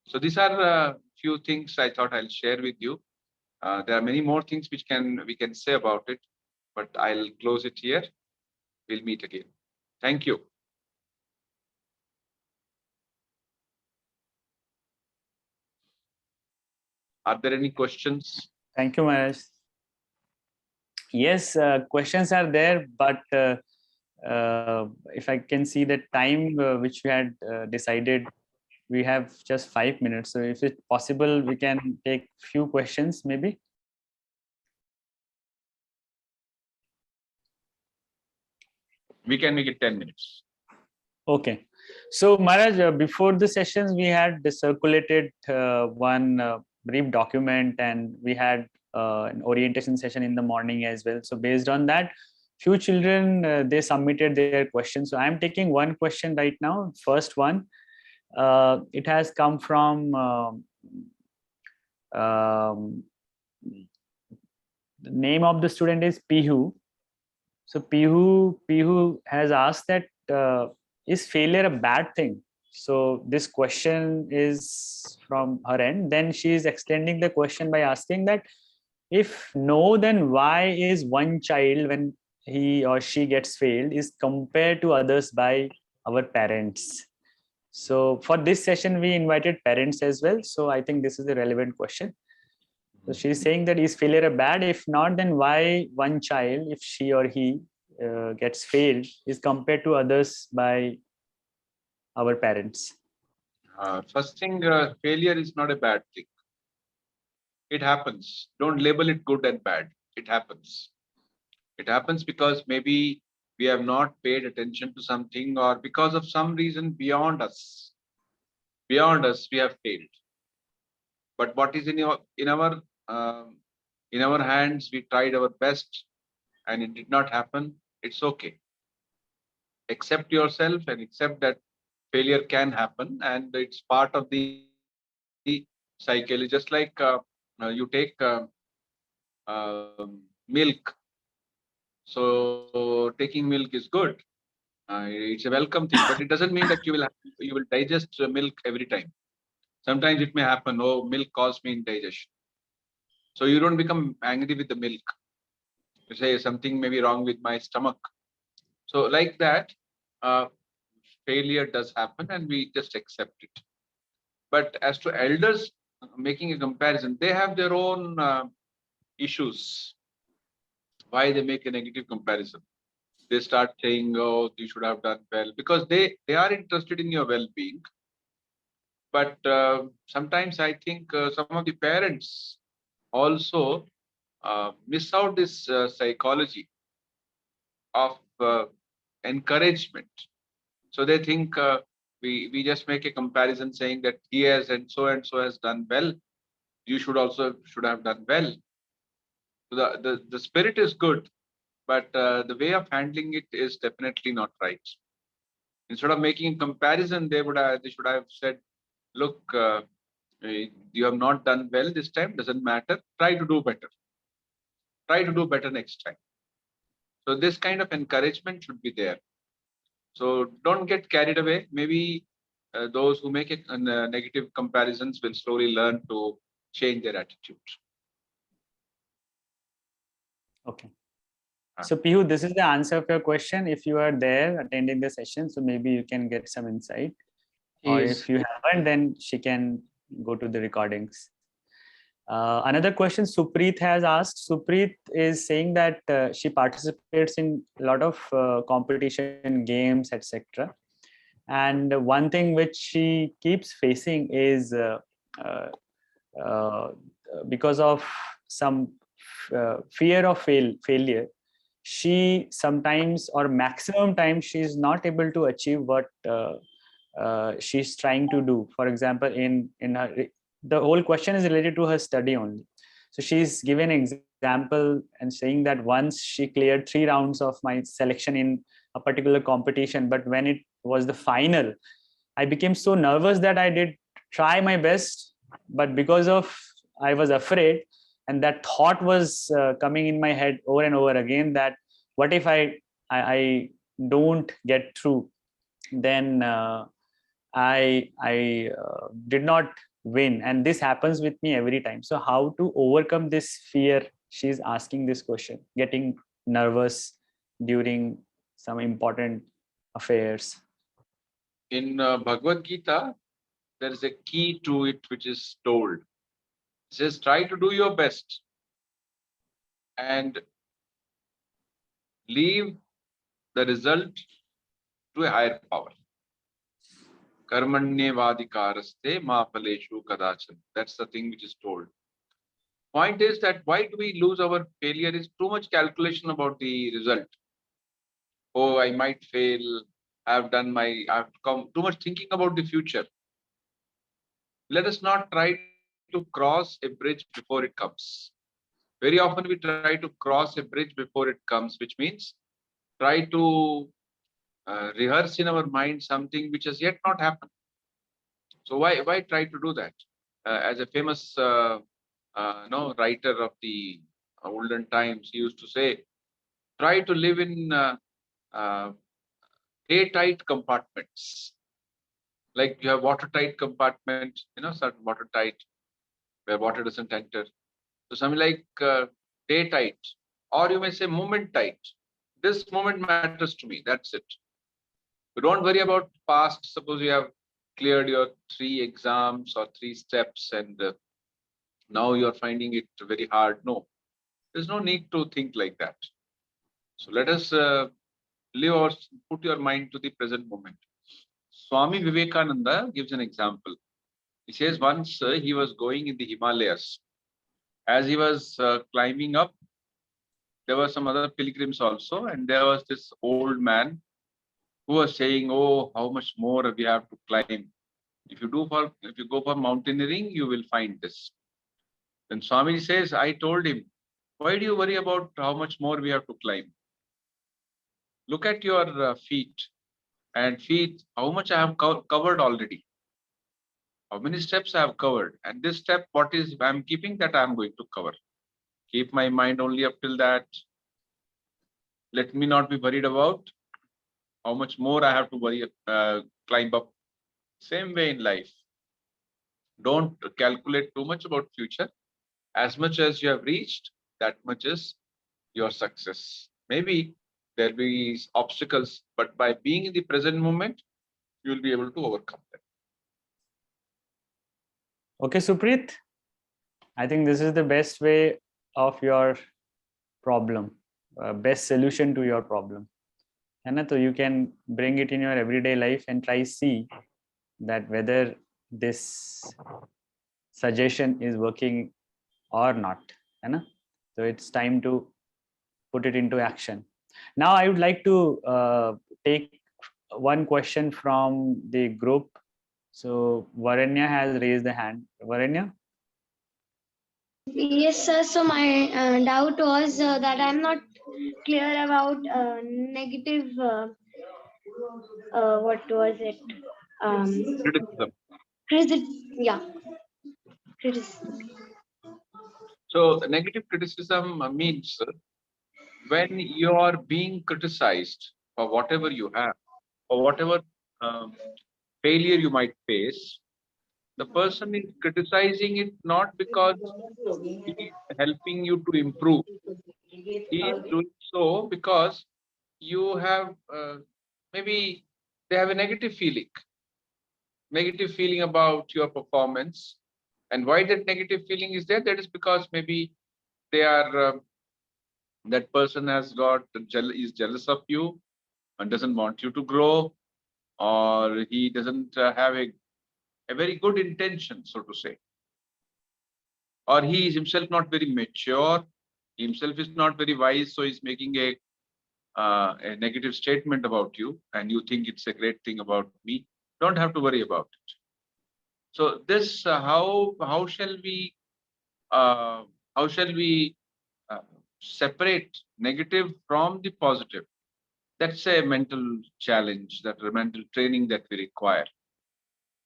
So these are a few things I thought I'll share with you. There are many more things which we can say about it, but I'll close it here. We'll meet again. Thank you. . Are there any questions? Thank you, Maharaj. Yes, questions are there, but if I can see the time which we had decided, we have just 5 minutes. So if it's possible, we can take few questions maybe. We can make it 10 minutes. Okay. So Maharaj, before the sessions, we had circulated one brief document, and we had an orientation session in the morning as well. So based on that, few children, they submitted their questions. So I'm taking one question right now. First one, it has come from the name of the student is Pihu. So Pihu has asked that is failure a bad thing? So this question is from her end. Then she is extending the question by asking that if no, then why is one child, when he or she gets failed, is compared to others by our parents? So for this session, we invited parents as well. So I think this is a relevant question. So she's saying that is failure a bad? If not, then why one child, if she or he gets failed, is compared to others by our parents? First thing, failure is not a bad thing. It happens. Don't label it good and bad. It happens. It happens because maybe we have not paid attention to something, or because of some reason beyond us. Beyond us, we have failed. But what is in our hands? We tried our best, and it did not happen. It's okay. Accept yourself and accept that failure can happen, and it's part of the cycle. It's just like you take milk. So taking milk is good. It's a welcome thing, but it doesn't mean that you will digest milk every time. Sometimes it may happen. Oh, milk caused me indigestion. So you don't become angry with the milk. You say something may be wrong with my stomach. So like that, failure does happen, and we just accept it. But as to elders making a comparison, they have their own issues. Why they make a negative comparison? They start saying, "Oh, you should have done well," because they are interested in your well-being. But sometimes I think some of the parents also miss out this psychology of encouragement. So they think we just make a comparison saying that he has and so has done well. You should have done well. So the spirit is good, but the way of handling it is definitely not right. Instead of making a comparison, they should have said, "Look, you have not done well this time. Doesn't matter. Try to do better. Try to do better next time." So this kind of encouragement should be there. So don't get carried away. Maybe those who make negative comparisons will slowly learn to change their attitude. Okay. So Pihu, this is the answer of your question. If you are there attending the session, so maybe you can get some insight. Or Yes. if you haven't, then she can go to the recordings. Another question Supreet has asked. Supreet is saying that she participates in a lot of competition, games, etc. And one thing which she keeps facing is because of some fear of failure, she sometimes or maximum time she is not able to achieve what she's trying to do. For example, in her, the whole question is related to her study only. So she's given an example and saying that once she cleared 3 rounds of my selection in a particular competition, but when it was the final, I became so nervous that I did try my best, but because of I was afraid, and that thought was coming in my head over and over again, that what if I don't get through, then I did not win, and this happens with me every time. So how to overcome this fear? She's asking this question, getting nervous during some important affairs. In Bhagavad Gita, there is a key to it which is told. He says, try to do your best and leave the result to a higher power. Karmanyevadikaraste ma phaleshu kadachan. That's the thing which is told. Point is that why do we lose our failure is too much calculation about the result. Oh, I might fail. I've come too much thinking about the future. Let us not try to cross a bridge before it comes. Very often we try to cross a bridge before it comes, which means try to rehearse in our mind something which has yet not happened. So why try to do that? As a famous writer of the olden times, he used to say, try to live in airtight compartments. Like you have watertight compartment, certain watertight where water doesn't enter. So something like day tight, or you may say moment tight. This moment matters to me. That's it. So don't worry about past. Suppose you have cleared your 3 exams or 3 steps and now you're finding it very hard. No, there's no need to think like that. So let us live or put your mind to the present moment. Swami Vivekananda gives an example. He says once he was going in the Himalayas. As he was climbing up, there were some other pilgrims also, and there was this old man who was saying, "Oh, how much more we have to climb. If you go for mountaineering, you will find this." Then Swami says, "I told him, why do you worry about how much more we have to climb? Look at your feet and feet. How much I have covered already? How many steps I have covered? And this step, what is I'm keeping that I am going to cover. Keep my mind only up till that. Let me not be worried about how much more I have to climb up." Same way in life. Don't calculate too much about future. As much as you have reached, that much is your success. Maybe there'll be obstacles, but by being in the present moment, you'll be able to overcome them. Okay, Supreet. I think this is the best way of your problem, best solution to your problem. So you can bring it in your everyday life and try see that whether this suggestion is working or not. So it's time to put it into action. Now I would like to take one question from the group. So Varanya has raised the hand. Varanya? Yes, sir. So my doubt was that I'm not clear about negative. What was it? Criticism. Yeah, criticism. So negative criticism means when you are being criticized for whatever you have, or whatever failure you might face, the person is criticizing it not because he is helping you to improve. He is doing so because you have maybe they have a negative feeling about your performance. And why that negative feeling is there? That is because maybe they are that person has got is jealous of you and doesn't want you to grow, or he doesn't have a very good intention, so to say, or he is himself not very mature, he himself is not very wise, so he's making a negative statement about you, and you think it's a great thing about me. Don't have to worry about it. So this how shall we uh, separate negative from the positive? That's a mental challenge, that's a mental training that we require.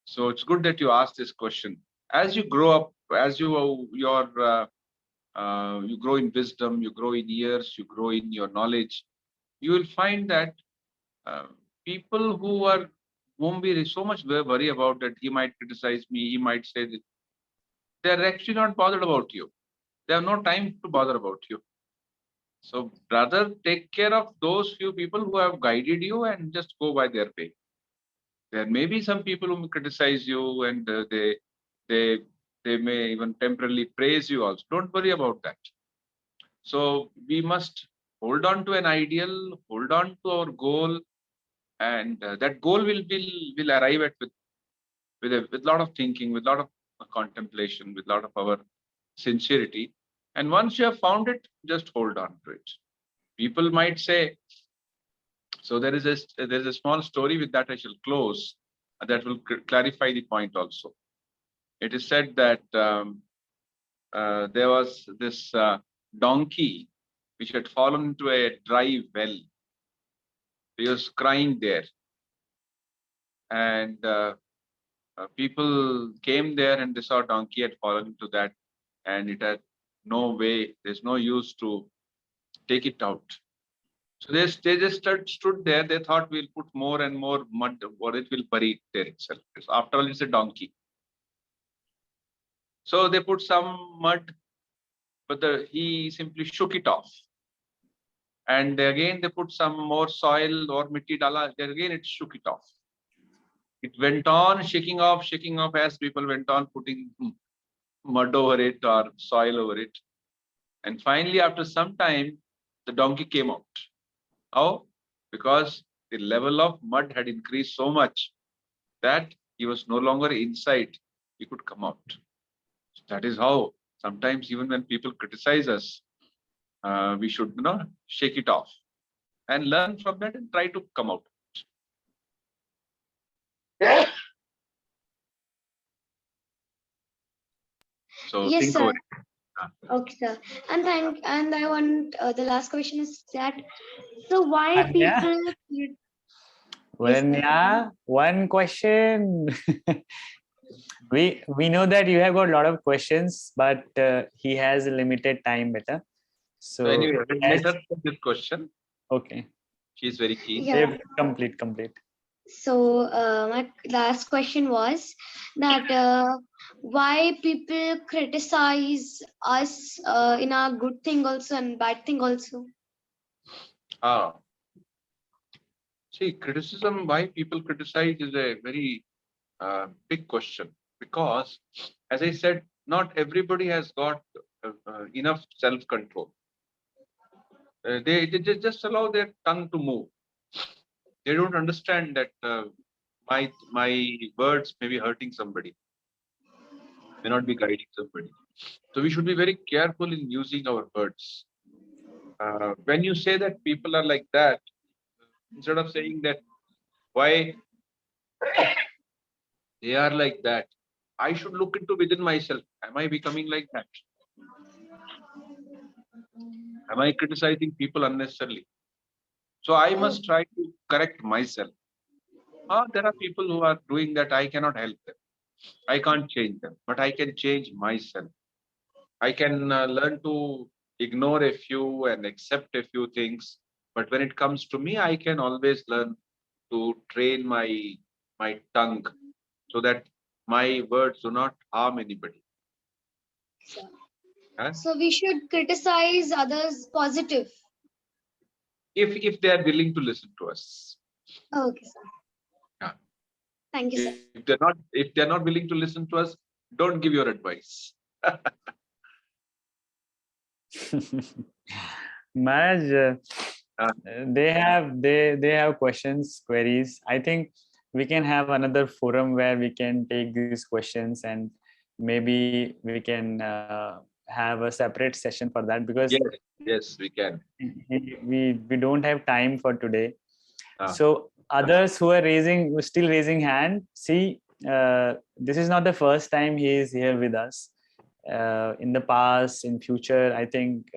So it's good that you asked this question. As you grow up, as you grow in wisdom, you grow in years, you grow in your knowledge, you will find that people won't be so much worry about that he might criticize me, he might say that, they're actually not bothered about you. They have no time to bother about you. So rather take care of those few people who have guided you and just go by their way. There may be some people who criticize you and they They may even temporarily praise you also. Don't worry about that. So we must hold on to an ideal, hold on to our goal, and that goal will arrive at with a lot of thinking, with a lot of contemplation, with a lot of our sincerity. And once you have found it, just hold on to it. People might say, so there's a small story with that I shall close that will clarify the point also. It is said that there was this donkey which had fallen into a dry well. He was crying there, and people came there and they saw a donkey had fallen into that, and it had no way. There's no use to take it out. So they just stood there. They thought we'll put more and more mud, or it will bury it there itself. After all, it's a donkey. So they put some mud, but he simply shook it off. And again, they put some more soil or mitti dala. There again, it shook it off. It went on shaking off as people went on putting mud over it or soil over it. And finally, after some time, the donkey came out. How? Because the level of mud had increased so much that he was no longer inside. He could come out. So that is how sometimes even when people criticize us, we should shake it off and learn from that and try to come out. So Yes, think sir. over it. Okay, sir. And I want the last question is that, so why Yeah. people One question. we know that you have got a lot of questions, but he has a limited time, beta. So anyway, let her put this question. Okay. She's very keen. Yeah. Complete. So my last question was that why people criticize us in our good thing also and bad thing also. See, criticism, why people criticize is a very big question, because as I said, not everybody has got enough self-control. They just allow their tongue to move. They don't understand that my words may be hurting somebody, may not be guiding somebody. So we should be very careful in using our words. When you say that people are like that, instead of saying that why they are like that, I should look into within myself. Am I becoming like that? Am I criticizing people unnecessarily? So I must try to correct myself. There are people who are doing that. I cannot help them. I can't change them, but I can change myself. I can learn to ignore a few and accept a few things. But when it comes to me, I can always learn to train my tongue so that my words do not harm anybody. So we should criticize others positive. If they are willing to listen to us. Okay, sir. Yeah. Thank you, sir. If they're not willing to listen to us, don't give your advice. Maharaj, they have questions, queries. I think we can have another forum where we can take these questions, and maybe we can have a separate session for that, because yes, we can. We don't have time for today. So others who are still raising hand, see, this is not the first time he is here with us. In the past, in future, I think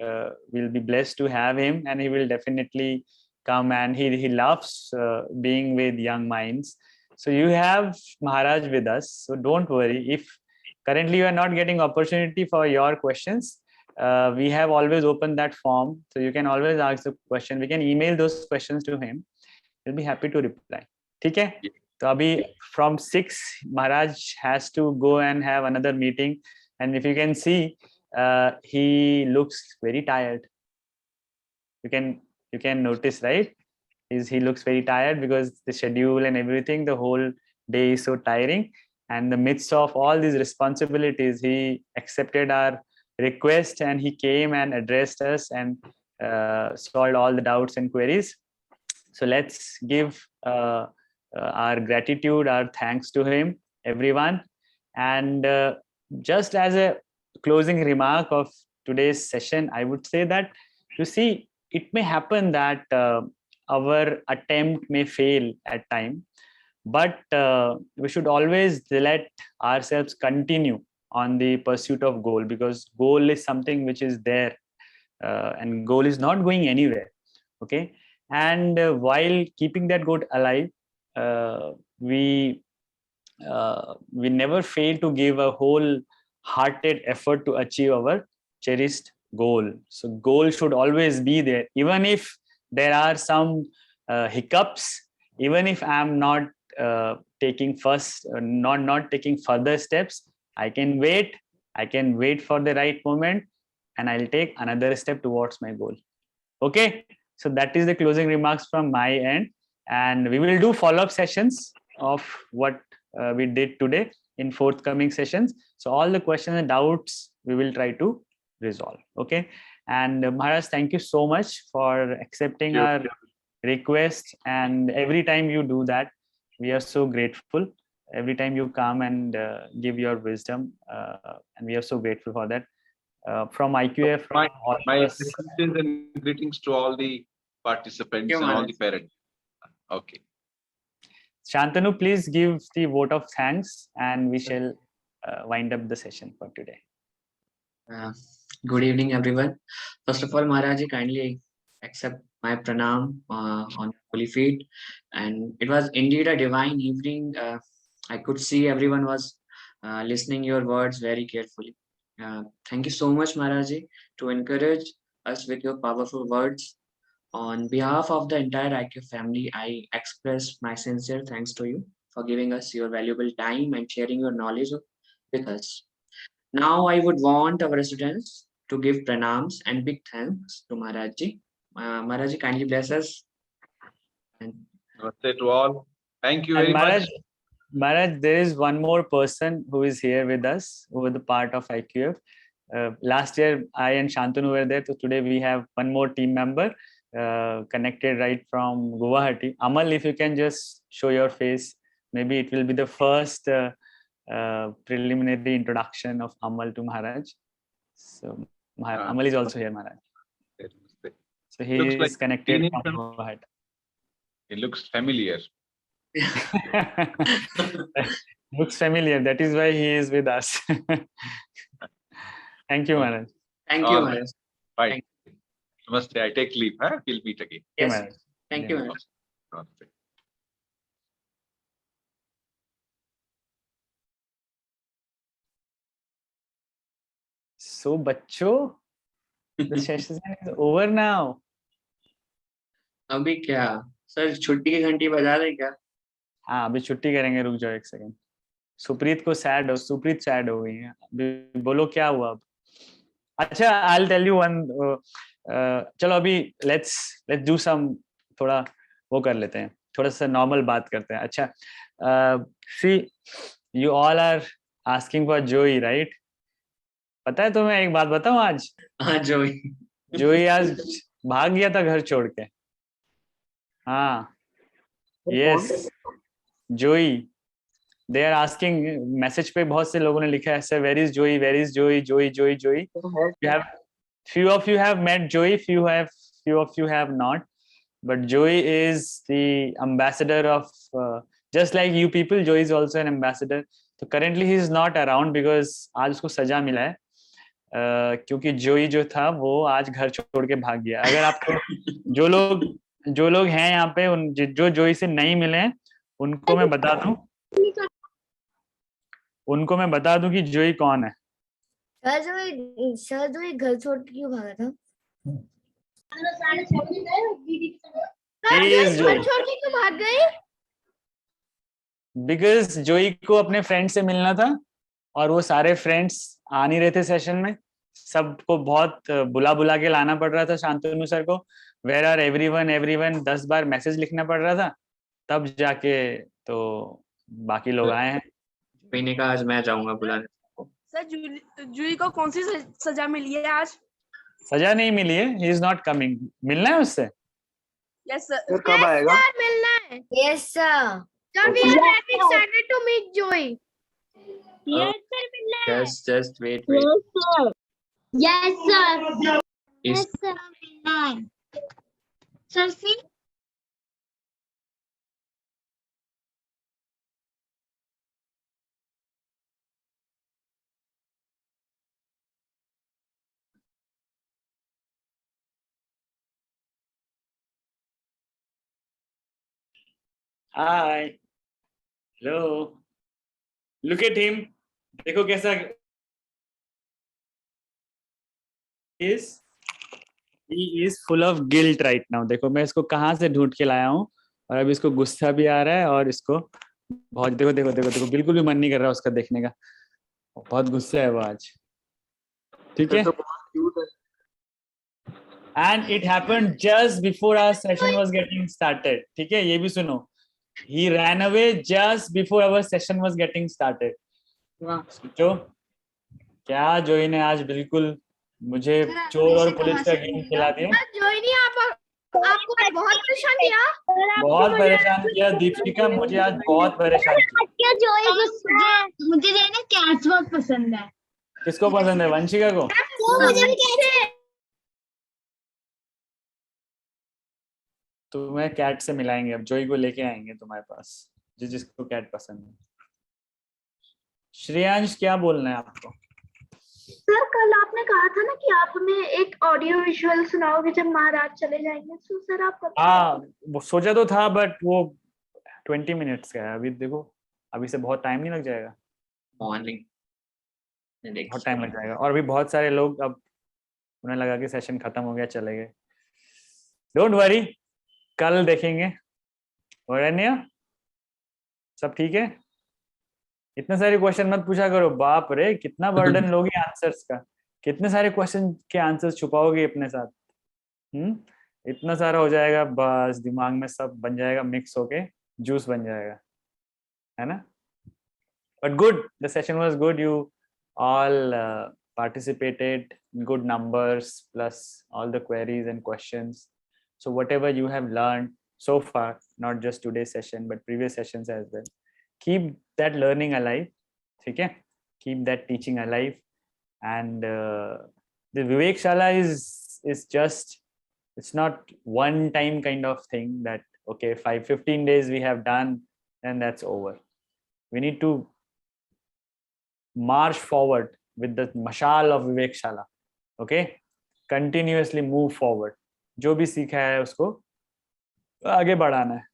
we'll be blessed to have him, and he will definitely come, and he loves being with young minds. So you have Maharaj with us, so don't worry. If currently you are not getting opportunity for your questions, we have always opened that form, so you can always ask the question. We can email those questions to him. He'll be happy to reply. ठीक है? So abhi from 6, Maharaj has to go and have another meeting. And if you can see, he looks very tired. You can notice, right? He looks very tired because the schedule and everything, the whole day is so tiring. and in the midst of all these responsibilities, he accepted our request and he came and addressed us and solved all the doubts and queries. So let's give our gratitude, our thanks to him, everyone. And just as a closing remark of today's session, I would say that, you see, it may happen that our attempt may fail at time, but we should always let ourselves continue on the pursuit of goal, because goal is something which is there, and goal is not going anywhere. Okay, and while keeping that goal alive, we never fail to give a whole-hearted effort to achieve our cherished goal. So goal should always be there, even if there are some hiccups, even if I'm not taking not taking further steps. I can wait for the right moment, and I'll take another step towards my goal. Okay, so that is the closing remarks from my end, and we will do follow-up sessions of what we did today in forthcoming sessions. So all the questions and doubts we will try to resolve. Okay, and Maharaj, thank you so much for accepting our request, and every time you do that, we are so grateful. Every time you come and give your wisdom, and we are so grateful for that. From IQF, from all my of us. greetings and greetings to all the participants and all the parents. Okay. Shantanu, please give the vote of thanks, and we shall wind up the session for today. Good evening, everyone. First of all, Maharaji, kindly accept my pranam on holy feet. And it was indeed a divine evening. I could see everyone was listening your words very carefully. Thank you so much, Maharaji, to encourage us with your powerful words. On behalf of the entire IQ family, I express my sincere thanks to you for giving us your valuable time and sharing your knowledge with us. Now, I would want our students to give pranams and big thanks to Maharaji. Maharaji, kindly bless us. And Namaste to all. Thank you And very much. Maharaj, there is one more person who is here with us, who is the part of IQF. Last year, I and Shantanu were there. So today we have one more team member connected right from Guwahati. Amal, if you can just show your face, maybe it will be the first preliminary introduction of Amal to Maharaj. So Amal is also here, Maharaj. So he Looks is like connected from Guwahati. It looks familiar. Looks familiar. That is why he is with us. Thank you, Maharaj. thank you, Maharaj. Right. Namaste. I take leave. Huh? We'll meet again. Yes. Thank you, Maharaj. Namaste. So, बच्चों, the session is over now. अभी क्या sir छुट्टी की घंटी बजा दे क्या? हाँ, अभी छुट्टी करेंगे, रुक जाओ एक सेकंड. सुप्रीत सैड हो गई है. अभी बोलो क्या हुआ अब. अच्छा, I'll tell you one. चलो अभी let's do some, थोड़ा वो कर लेते हैं, थोड़ा सा नॉर्मल बात करते हैं. अच्छा, see, you all are asking for Joey, right? पता है तुम्हें एक बात बताऊं आज? हाँ, जोई आज भाग गया था घर छोड़ के. हाँ, yes, जोई. They are asking, मैसेज पे बहुत से लोगों ने लिखा है, sir, where is Joey? Where is Joey? Joey. You have, few of you have met Joey, few of you have not. But Joey is the ambassador of, just like you people, Joey is also an ambassador. So currently he is not around because आज उसको सजा मिला है, क्योंकि जोई जो था वो आज घर छोड़ के भाग गया. अगर आपको जो लोग हैं यहाँ पे, जो जोई से नहीं मिले हैं, उनको मैं बता दूं कि जोई कौन है. सर जोई घर छोड़ के क्यों भागा था? बिकॉज जोई को अपने फ्रेंड से मिलना था और वो सारे फ्रेंड्स आ नहीं रहे थे सेशन में. सबको बहुत बुला के लाना पड़ रहा था शांतनु सर को. वेयर आर एवरीवन 10 बार मैसेज लिखना पड़ रहा था, तब जाके तो बाकी लोग आए हैं. पीने का आज मैं जाऊंगा बुलाने। सर जूही को कौन सी सजा मिली है आज? सजा नहीं मिली है, ही इज नॉट कमिंग। मिलना है उससे। Yes sir. कब आएगा? मिलना है। Yes, sir. Sir, we are very excited to meet Joey. Yes, sir. मिलना है. Just wait. Yes, sir. Is Yes, sir. मिलना है. Sir, see? Hi, hello, look at him, देखो कैसा he is full of guilt right now। देखो मैं इसको कहाँ से ढूंढ के लाया हूँ, और अभी इसको गुस्सा भी आ रहा है, और इसको बहुत देखो देखो देखो देखो बिल्कुल भी मन नहीं कर रहा उसका देखने का, बहुत गुस्सा है वो आज। ठीक है। And it happened just before our session was getting started। ठीक है, ये भी सुनो, he ran away just before our session was getting started। सोचो क्या जोई ने आज बिल्कुल मुझे चोर और पुलिस का गेम खिला दिया। जोई ने आपको बहुत परेशान किया। बहुत परेशान किया दीपिका, मुझे आज बहुत परेशान किया। मुझे जो है ना कैट्स बहुत पसंद है। किसको पसंद है? वंशिका को। मुझे भी कैट्स। तुम्हें कैट से मिलाएंगे, अब जोई को लेके आएंगे तुम्हारे पास, जिसको कैट पसंद है। श्रेयांश क्या बोलना है आपको? सर कल आपने कहा था ना कि आप हमें एक ऑडियो विजुअल सुनाओगे जब महाराज चले जाएंगे, तो सर आप हाँ वो सोचा तो था, बट वो 20 मिनट्स का है। अभी देखो, अभी से बहुत टाइम नहीं लग जाएगा? morning. बहुत टाइम लग जाएगा, और अभी बहुत सारे लोग अब उन्हें लगा कि सेशन खत्म हो गया, चले गए। डोंट वरी, कल देखेंगे। वरण्य सब ठीक है? इतने सारे क्वेश्चन मत पूछा करो, बाप रे कितना बर्डन लोगे आंसर्स का, कितने सारे क्वेश्चन के आंसर्स छुपाओगे अपने साथ। इतना सारा हो जाएगा, बस दिमाग में सब बन जाएगा, मिक्स होके जूस बन जाएगा, है ना? But good, the session was good, you all participated in good numbers, plus all the queries and questions. So whatever you have learned so far, not just today's session but previous sessions as well, keep that learning alive. Okay, keep that teaching alive. And the Vivekashala is just, it's not one time kind of thing that okay 15 days we have done and that's over. We need to march forward with the mashal of Vivekashala। okay, continuously move forward, जो भी सीखा है उसको आगे बढ़ाना है।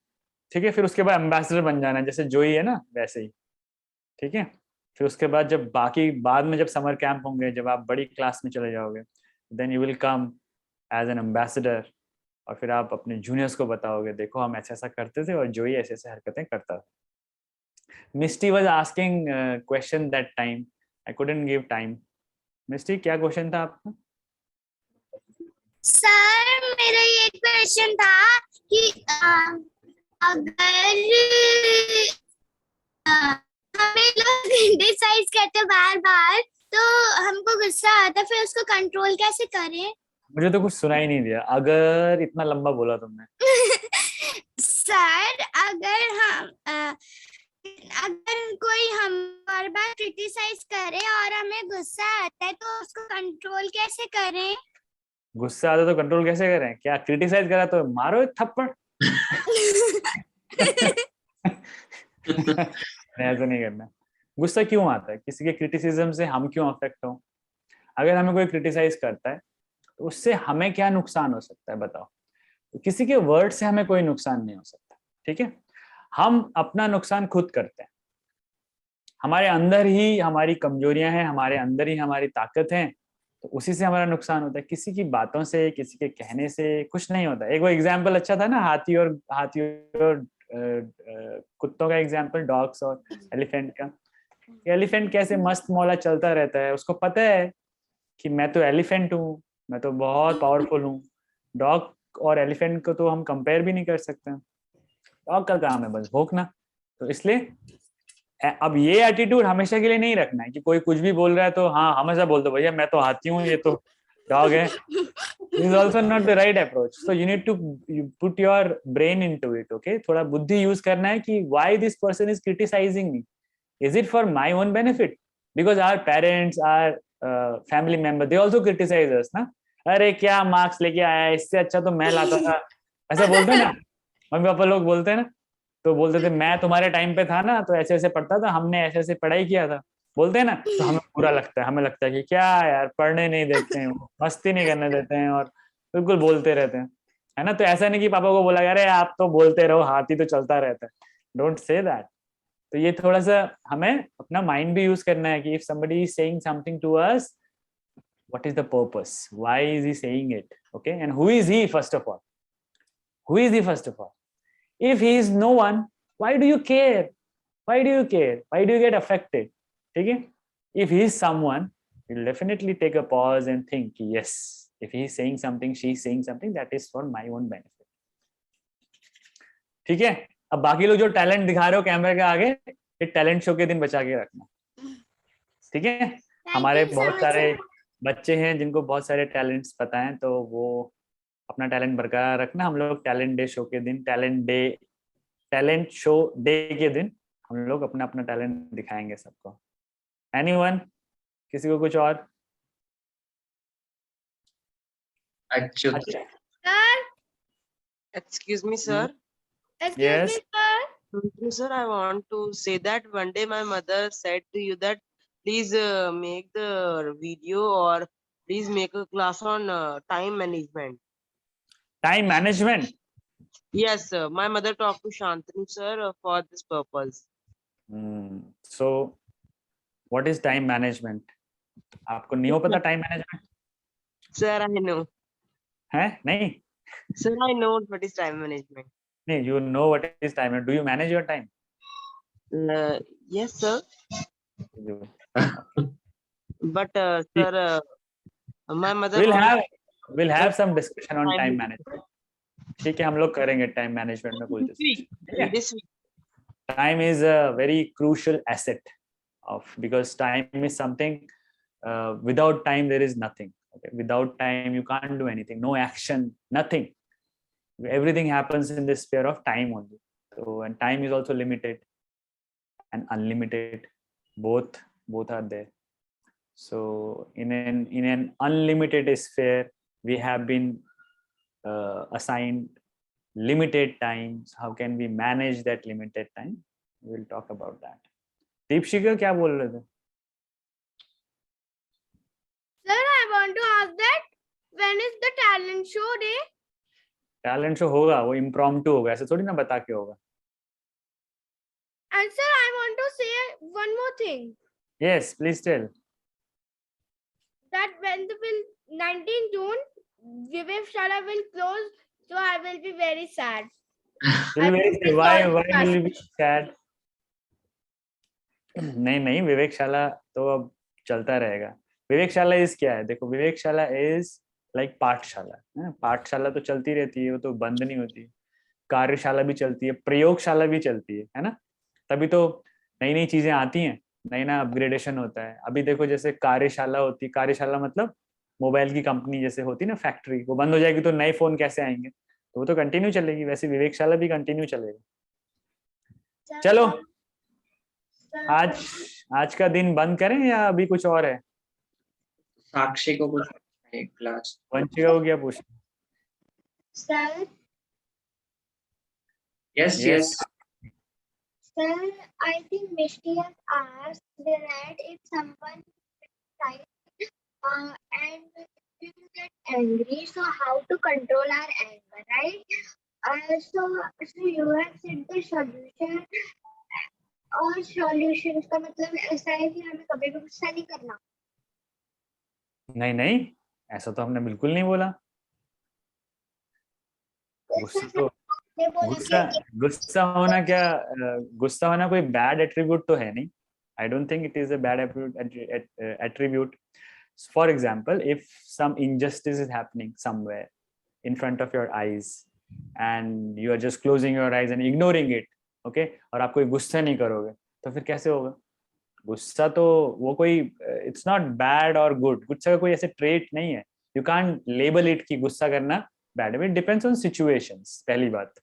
ठीक है, फिर उसके बाद एम्बेसडर बन जाना है, जैसे जोई है ना वैसे ही। ठीक है, फिर उसके बाद जब बाद में जब समर कैंप होंगे, जब आप बड़ी क्लास में चले जाओगे, then you will come as an ambassador, और फिर आप अपने जूनियर्स को बताओगे देखो हम ऐसा ऐसा करते थे और जोई ऐसे ऐसे हरकतें करता था। Misty was asking question that time, I couldn't give time। Misty क्या क्वेश्चन था आपका? सर मेरा ये क्वेश्चन था कि अगर हमें लोग क्रिटिसाइज करते बार बार तो हमको गुस्सा आता, फिर उसको कंट्रोल कैसे करें? मुझे तो कुछ सुनाई नहीं दिया, अगर इतना लंबा बोला तुमने। सर अगर कोई हम बार बार क्रिटिसाइज करे और हमें गुस्सा आता है तो उसको कंट्रोल कैसे करें? गुस्सा आता तो कंट्रोल कैसे करें? क्या क्रिटिसाइज करा तो मारो एक थप्पड़। ऐसा नहीं करना। गुस्सा क्यों आता है? किसी के क्रिटिसिज्म से हम क्यों अफेक्ट हो? अगर हमें कोई क्रिटिसाइज करता है तो उससे हमें क्या नुकसान हो सकता है बताओ? तो किसी के वर्ड से हमें कोई नुकसान नहीं हो सकता। ठीक है, हम अपना नुकसान खुद करते हैं। हमारे अंदर ही हमारी कमजोरियां हैं, हमारे अंदर ही हमारी ताकत है, तो उसी से हमारा नुकसान होता है। किसी की बातों से, किसी के कहने से कुछ नहीं होता। एक वो एग्जाम्पल अच्छा था ना, हाथी और कुत्तों का एग्जाम्पल, डॉग्स और एलिफेंट का। एलिफेंट कैसे मस्त मौला चलता रहता है, उसको पता है कि मैं तो एलिफेंट हूँ, मैं तो बहुत पावरफुल हूँ। डॉग और एलिफेंट को तो हम कंपेयर भी नहीं कर सकते। डॉग का काम है बस भौंकना। तो इसलिए अब ये एटीट्यूड हमेशा के लिए नहीं रखना है कि कोई कुछ भी बोल रहा है तो हाँ हमेशा बोल दो भैया मैं तो हाथी हूँ, ये तो डॉग है. This is also not the right approach. So you need to put your brain into it. Okay, थोड़ा बुद्धि use करना है कि why this person is criticizing me. Is it for my own benefit? Because our parents, our family member, they also criticize us, ना? अरे क्या marks लेके आया है, इससे अच्छा तो मैं लाता था. ऐसा बोलते हैं ना, मम्मी पापा लोग बोलते हैं ना, तो बोलते थे मैं तुम्हारे टाइम पे था ना तो ऐसे ऐसे पढ़ता था, हमने ऐसे ऐसे पढ़ाई किया था, बोलते हैं ना. तो हमें बुरा लगता है, हमें लगता है कि क्या यार पढ़ने नहीं देते हैं, मस्ती नहीं करने देते हैं और बिल्कुल बोलते रहते हैं, है ना. तो ऐसा नहीं कि पापा को बोला अरे आप तो बोलते रहो, हाथी तो चलता रहता है. Don't say that. तो ये थोड़ा सा हमें अपना माइंड भी यूज करना है कि if somebody is saying something to us, what is the purpose, why is he saying it, okay, and who is he first of all, who is he first of all. If he is no one, why do you care, why do you care, why do you get affected, okay. If he is someone, you'll definitely take a pause and think yes, if he is saying something, she is saying something, that is for my own benefit. ठीक है. अब बाकी लोग जो talent दिखा रहे हो कैमरे के आगे, ये टैलेंट शो के दिन बचा के रखना, ठीक है. हमारे बहुत सारे बच्चे हैं जिनको बहुत सारे टैलेंट्स पता हैं, तो वो अपना टैलेंट बरकरार रखना. हम लोग टैलेंट डे शो के दिन, टैलेंट शो डे के दिन हम लोग अपना अपना टैलेंट दिखाएंगे सबको. एनीवन, किसी को कुछ और? अच्छा. Sir, Excuse me, sir. excuse Yes. me, sir. Thank you, sir. I want to say that one day my mother said to you that please make the video or please make a class on time management. Time management. Yes, sir. My mother talked to Shantanu, sir, for this purpose. So what is time management? आपको नहीं हो पता time management Sir, I know. है? नहीं Sir, I know what is time management. नहीं, you know what is time. Do you manage your time? Yes, sir. You- But sir, my mother. we'll have some discussion on time Time management. ठीक है, हम लोग करेंगे time management में कोई this week. discussion. This week. Time is a very crucial asset because time is something, without time there is nothing. Okay? Without time you can't do anything, no action, nothing. Everything happens in this sphere of time only. So, and time is also limited and unlimited. Both are there. So in an unlimited sphere we have been assigned limited times. How can we manage that limited time? We'll talk about that. Deepshikha क्या बोल रहे थे? Sir, I want to ask that when is the talent show day? Talent show होगा, वो impromptu होगा, ऐसे थोड़ी ना बता के होगा. And sir, I want to say one more thing. Yes, please tell. That when the 19 June, Vivekashala will close, so I will be very sad. Why will you be sad? नहीं, विवेकशाला तो अब चलता रहेगा. विवेकशाला इज क्या है? देखो, विवेकशाला is like पाठशाला. पाठशाला तो चलती रहती है, वो तो बंद नहीं होती. कार्यशाला भी चलती है, प्रयोगशाला भी चलती है ना. तभी तो नई नई चीजें आती हैं, नया अपग्रेडेशन होता है. अभी देखो जैसे कार्यशाला होती है, कार्यशाला मतलब मोबाइल की कंपनी जैसे होती है ना, फैक्ट्री, वो बंद हो जाएगी तो नए फोन कैसे आएंगे? तो वो तो कंटिन्यू चलेगी. वैसे विवेकशाला भी कंटिन्यू चलेगा. चलो, आज का दिन बंद करें या अभी कुछ और है? साक्षी को कुछ क्लास. वंशिका हो गया पूछ. Sir, Yes. sir, I think Mishti has asked that if someone types and we will get angry, so how to control our anger, right? So you have said the solution. और solutions का मतलब ऐसा है कि हमें कभी भी गुस्सा नहीं करना. नहीं, ऐसा तो हमने बिल्कुल नहीं बोला. गुस्सा होना क्या, गुस्सा होना कोई बैड एट्रीब्यूट तो है नहीं. I don't think it is a bad attribute. For example, if some injustice is happening somewhere in front of your eyes and you are just closing your eyes and ignoring it, okay, और आप कोई गुस्सा नहीं करोगे, तो फिर कैसे होगा? गुस्सा तो वो कोई, इट्स नॉट बैड और गुड, गुस्सा का कोई ऐसे ट्रेट नहीं है, यू कांट लेबल इट कि गुस्सा करना बैड है, इट डिपेंड्स ऑन सिचुएशंस, पहली बात.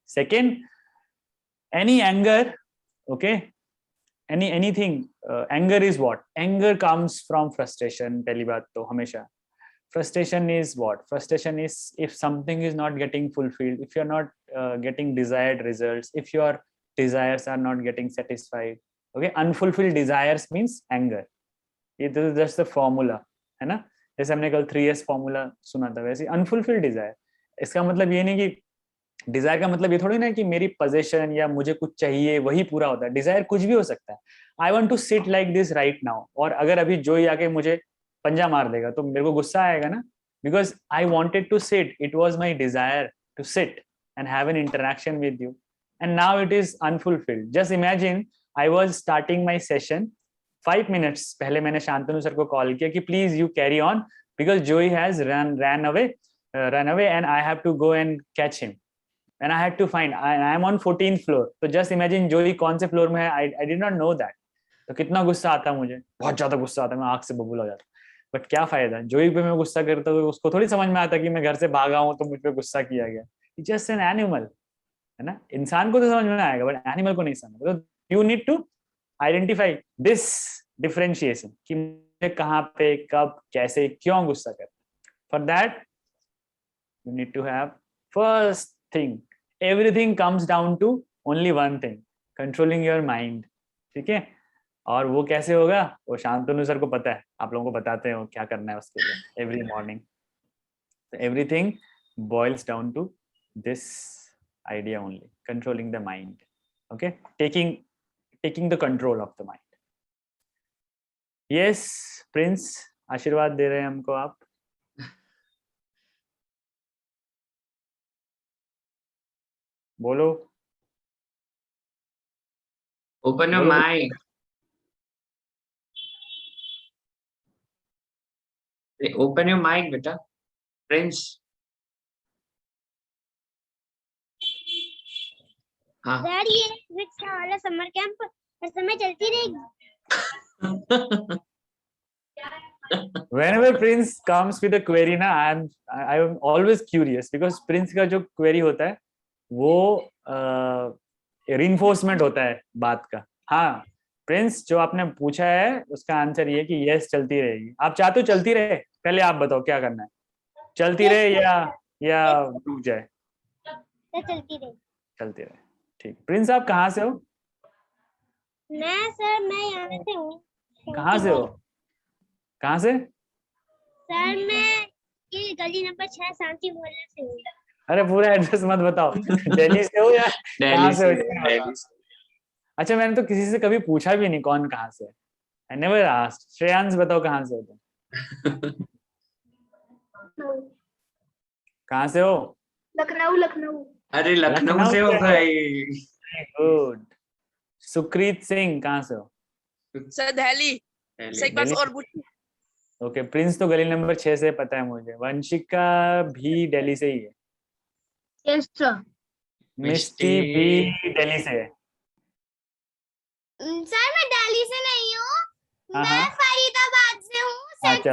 Second, any anger, okay, anything, anger is what? Anger comes from frustration. पहली बात तो हमेशा frustration is what? Frustration is if something is not getting fulfilled, if you're not getting desired results, if your desires are not getting satisfied. Okay, unfulfilled desires means anger. This is just the formula, है ना? जैसे हमने कल 3S formula सुना था, वैसे unfulfilled Dzire, इसका मतलब ये नहीं कि डिजायर का मतलब ये थोड़ी ना कि मेरी पोजीशन या मुझे कुछ चाहिए वही पूरा होता है. डिजायर कुछ भी हो सकता है. I want to sit like this right now, और अगर अभी जोई आके मुझे पंजा मार देगा तो मेरे को गुस्सा आएगा ना, because I wanted to sit, it was my desire to sit and have an interaction with you, and now it is unfulfilled. Just imagine I was starting my session, 5 minutes पहले मैंने शांतनु सर को call किया कि please you carry on because Joey has run away and I have to go and catch him. And I had to find, I am on 14th floor. So just imagine जोई कौन से floor में है. I did not know that. तो कितना गुस्सा आता मुझे, बहुत ज्यादा गुस्सा आता, मैं आंख से बबूल हो जाता. बट क्या फायदा, जोई पे मैं गुस्सा करता तो उसको थोड़ी समझ में आता कि मैं घर से भागा हूँ तो मुझ पे गुस्सा किया गया. जस्ट एन एनिमल, है ना? इंसान को तो समझ में आएगा बट एनिमल को नहीं समझ. तो you need to identify this differentiation कि मुझे कहाँ पे, कब, कैसे, क्यों गुस्सा करता. For that you need to have first thing, everything comes down to only one thing, controlling your mind. ठीक है? और वो कैसे होगा वो शांतनु सर को पता है, आप लोगों को बताते हैं वो क्या करना है उसके लिए every morning. So everything boils down to this idea only, controlling the mind. Okay, taking the control of the mind. Yes, Prince, आशीर्वाद दे रहे हैं हमको आप. बोलो. Open your mic. Hey, open your mic, beta. Prince. हाँ. Dad, ये Vicks वाला summer camp हर समय चलती रहेगी. Whenever Prince comes with a query ना, I am always curious because Prince का जो query होता है वो reinforcement होता है बात का. हाँ प्रिंस, जो आपने पूछा है उसका आंसर ये कि यस चलती रहेगी. आप चाहते हो चलती रहे? पहले आप बताओ क्या करना है, चलती रहे या रुक जाए? चलती रहे. ठीक. प्रिंस आप कहाँ से हो? मैं यहाँ से हूँ. कहाँ से हो? कहाँ से? सर मैं ये गली नंबर 6 शांति मोहल्ले से हूँ. अरे पूरा एड्रेस मत बताओ. दिल्ली से हो या कहाँ से हो? दिल्ली से. अच्छा, मैंने तो किसी से कभी पूछा भी नहीं कौन कहाँ से. I never asked. श्रेयांश बताओ कहाँ से हो तुम? कहाँ से हो? लखनऊ. अरे लखनऊ से हो भाई. गुड. सुक्रीत सिंह कहाँ से हो? सर दिल्ली से एक बार और पूछिए. ओके. प्रिंस तो गली नंबर 6 से पता है मुझे. वंशिका भी दिल्ली से ही है. Yes sir. मिष्टी भी दिल्ली से है. सर मैं दिल्ली से नहीं हूँ, हाँ, मैं हाँ. फरीदाबाद से हूँ. अच्छा.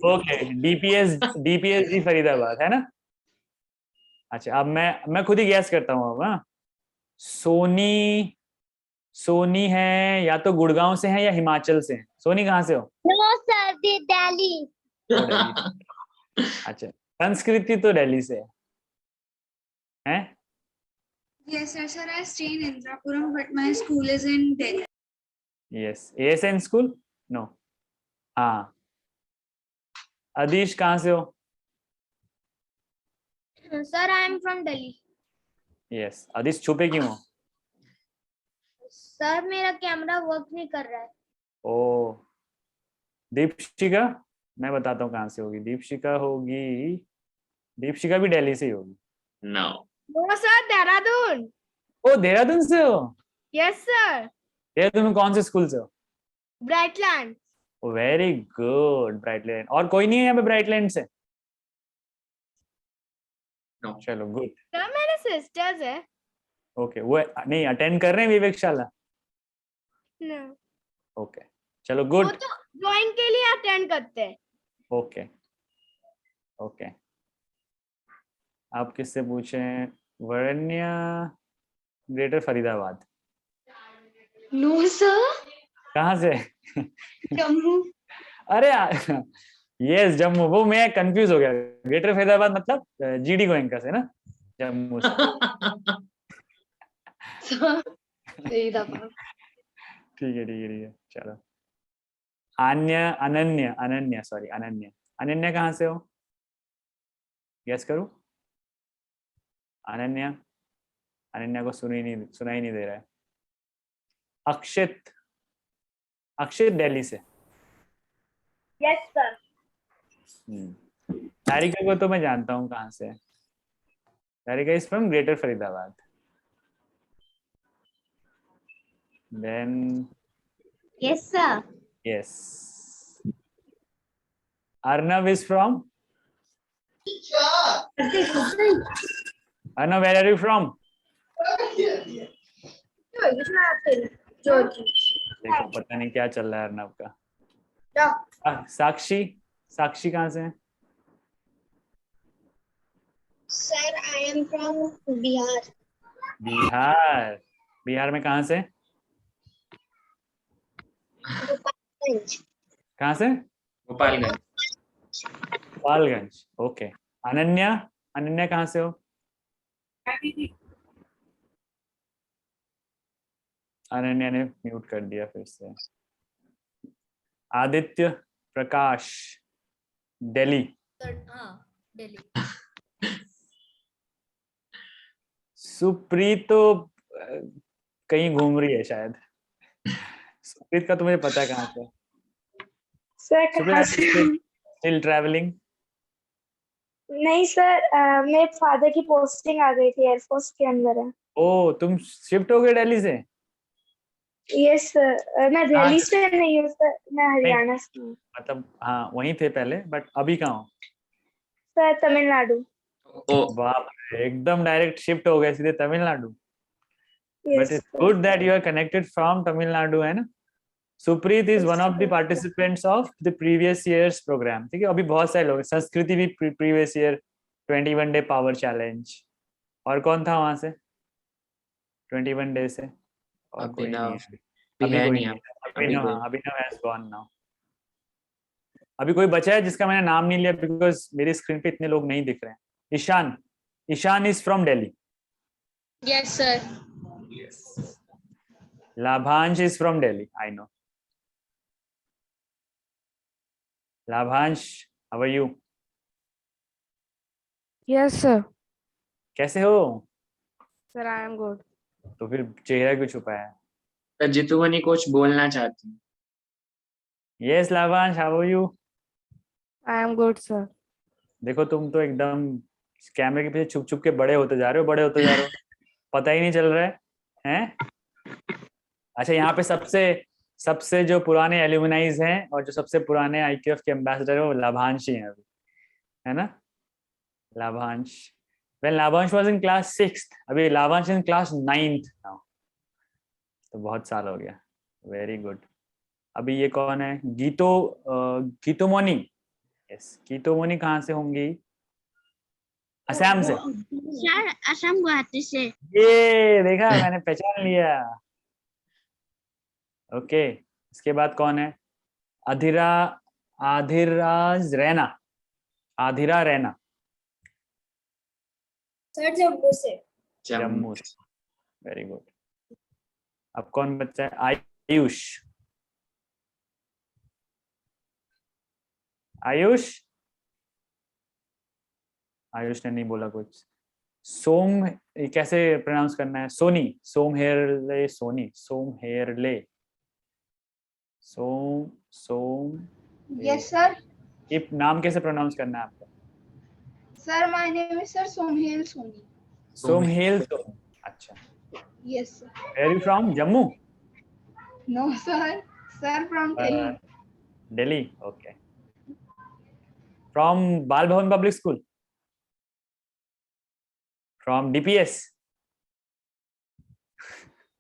ओके. डीपीएस जी फरीदाबाद है ना? अच्छा, अब मैं खुद ही गैस करता हूँ अब. हाँ, सोनी है या तो गुड़गांव से है या हिमाचल से है. सोनी कहाँ से हो? No sir, Delhi. अच्छा. संस्कृति तो दिल्ली से है. Yes, sir. I stay in Indrapuram, but my school is in Delhi. Yes. ASN school? No. हाँ. अदीश कहाँ से हो? Sir I am from Delhi. Yes. अदीश छुपे क्यों हो? सर मेरा कैमरा वर्क नहीं कर रहा है. ओ. दीपशिका, मैं बताता हूँ कहाँ से होगी. दीपशिका भी दिल्ली से ही होगी. No. No sir, Dehradun. Oh, Dehradun से हो? Yes sir. देहरादून में कौन से स्कूल से हो? ब्राइटलैंड. Very good. ब्राइटलैंड. और कोई नहीं है यहाँ पे ब्राइटलैंड से? No. चलो गुड. सर मेरे सिस्टर्स है. ओके. वो नहीं अटेंड कर रहे हैं विवेकशाला? No. ओके चलो वो गुड. तो ड्राइंग के लिए अटेंड करते हैं. Okay okay. आप किससे पूछें? वरण्य, ग्रेटर फरीदाबाद. No, sir. कहाँ से? Jammu. अरे यस जम्मू. वो मैं कंफ्यूज हो गया. ग्रेटर फरीदाबाद मतलब जीडी गोयनका से ना, जम्मू से. Sir. Faridabad. ठीक है ठीक है ठीक है. चलो. अनन्या अनन्या सॉरी अनन्या. अनन्या कहाँ से हो? गेस करो. अनन्या. अनन्या को सुनाई नहीं दे रहा है. अक्षित. अक्षित दिल्ली से. Yes, sir. तारिका को तो मैं जानता हूँ कहाँ से. Tarika is from greater Faridabad. Then Yes, sir. yes. Arnav is from? Arnav, where are you from? देखो पता नहीं क्या चल रहा है अर्नव का. साक्षी. साक्षी कहाँ से है? Sir, I am from Bihar. Bihar. Bihar में कहाँ से? कहाँ से? गोपालगंज. गोपालगंज. ओके. अनन्या. अनन्या कहाँ से हो? अनन्या ने म्यूट कर दिया फिर से. आदित्य प्रकाश, दिल्ली. Delhi. सुप्रीत तो कहीं घूम रही है शायद. सुप्रीत का तो मुझे पता है कहाँ से. Sir Supreet still travelling. नहीं सर, मेरे फादर की पोस्टिंग आ गई थी, एयरफोर्स के अंदर है. ओ तुम शिफ्ट हो गए दिल्ली से? यस सर, मैं दिल्ली से नहीं हूँ सर, मैं हरियाणा से हूँ. मतलब हाँ वहीं थे पहले बट अभी कहाँ हो? सर तमिलनाडु. बाप रे, एकदम डायरेक्ट शिफ्ट हो गए सीधे Tamil Nadu. Yes, but it's good that you are connected from Tamil Nadu, है ना. Supreet is one of the participants of the previous years program. ठीक है. अभी बहुत सारे लोग. संस्कृति भी previous year 21 day power challenge. और कौन था वहां से 21 डे से? और कोई नहीं है. अभी कोई नहीं है. अभिनव हैज गॉन नाउ. अभी कोई बचा है जिसका मैंने नाम नहीं लिया बिकॉज मेरी स्क्रीन पे इतने लोग नहीं दिख रहे हैं. Ishan. Ishan is from Delhi. Yes, sir. Labhansh is from Delhi. I know. Labhansh, how are you? Yes, sir. कैसे हो? Sir, I am good. तो फिर चेहरा क्यों छुपाया है? तो जितुमनी कुछ बोलना चाहती हूँ. Yes, Labhansh, how are you? I am good, sir. देखो तुम तो एकदम कैमरे के पीछे छुप छुप के बड़े होते जा रहे हो. पता ही नहीं चल रहा है. हैं? अच्छा यहाँ पे सबसे जो पुराने एल्यूमिनाइज हैं और जो सबसे पुराने IQF के एम्बेसडर है वो लाभांश ही हैं अभी, है ना. लाभांश. When Labhansh was in class 6th, अभी लाभांश in class 9th now. तो बहुत साल हो गया. Very good. अभी ये कौन है? गीतोमोनी. यस. गीतोमोनी कहाँ से होंगी? असम से. सर असम गुवाहाटी से. ये देखा मैंने पहचान लिया. ओके. इसके बाद कौन है? आधिराज रैना. आधिरा रैना. सर जम्मू से. जम्मू से. Very good. अब कौन बच्चा है? आयुष. आयुष. आयुष ने नहीं बोला कुछ. सोम कैसे प्रोनाउंस करना है? सोनी. सोमहेरले. सोनी. सोमहेरले. सोम. Yes, sir. ये नाम कैसे प्रोनाउंस करना है आपका? Sir, my name is Sir Somhel Soni. सोमहेल. अच्छा. Yes, sir. Where are you from? Jammu. No, sir. Sir from Delhi. Delhi. Okay. From Bal Bhavan Public School. From DPS.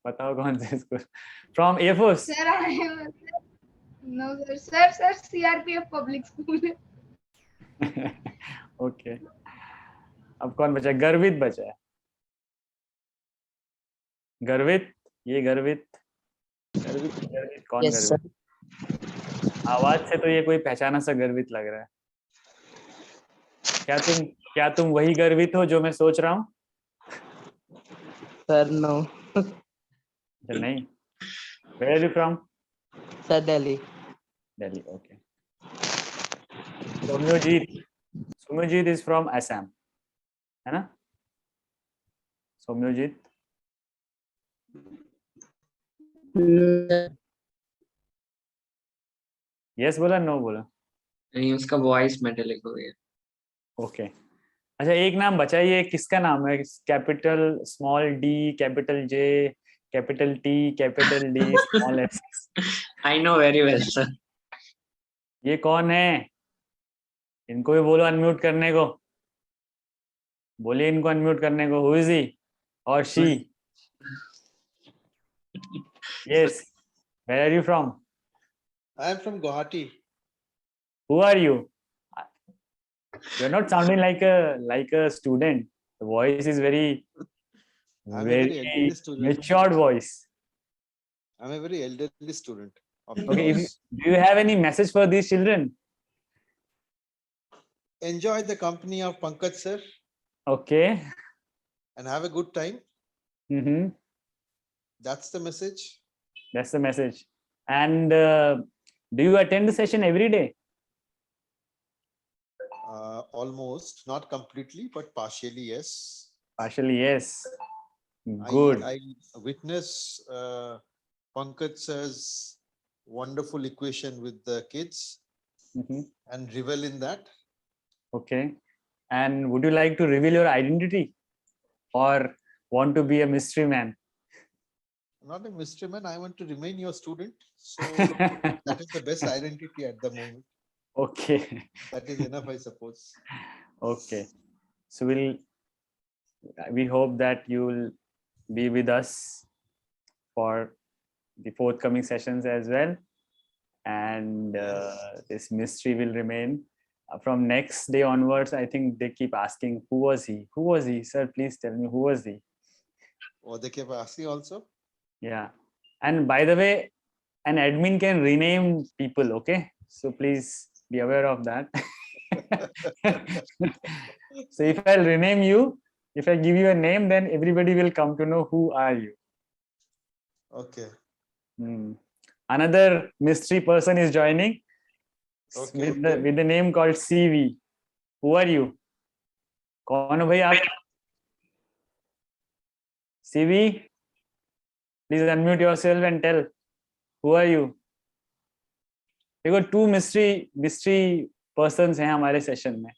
बताओ कौन से school? From Air Force. Sir, I am. No, sir, CRPF public school. Okay. अब कौन बचा? गर्वित बचा है. गर्वित, ये गर्वित कौन? Yes, गर्वित आवाज से तो ये कोई पहचाना सा गर्वित लग रहा है. क्या तुम वही गर्वित हो जो मैं सोच रहा हूँ? sir. No, नहीं. Where are you from? sir. Delhi. Delhi. Okay. Soumyajit is from Assam, है ना? Soumyajit. Yes बोला, no बोला. नहीं, उसका वॉइस मेटेलिक हो गया. ओके. अच्छा, एक नाम बचा है. ये किसका नाम है? Capital small D, capital J, capital T, capital D, small S. I know very well sir. ये कौन है? इनको भी बोलो अनम्यूट करने को. बोलिए इनको अनम्यूट करने को. हु इज ही और she? Yes. Where are you from? I am from Guwahati. Who are you? You're not sounding like a student. The voice is very I'm a very elderly student. matured voice. I'm a very elderly student. Of Okay, yours. do you have any message for these children? Enjoy the company of Pankaj sir Okay. and have a good time. Mm-hmm. That's the message. That's the message. And do you attend the session every day? Almost, not completely, but partially, yes. Partially, yes. Good. I witness Pankaj sir's wonderful equation with the kids Mhm. and revel in that. Okay. And would you like to reveal your identity or want to be a mystery man? Not a mystery man, I want to remain your student. So that is the best identity at the moment. Okay. That is enough, I suppose. Okay. So we hope that you will be with us for the forthcoming sessions as well. And this mystery will remain. From next day onwards, I think they keep asking, who was he? Who was he? Sir, please tell me, who was he? Or they kept asking also. Yeah. And by the way, an admin can rename people, okay? So please be aware of that. So if I'll rename you, if I give you a name, then everybody will come to know who are you. Okay. Another mystery person is joining Okay, with the name called CV. Who are you? कौन हो भाई आप? CV, please unmute yourself and tell who are you. देखो 2 mystery persons हैं हमारे session में.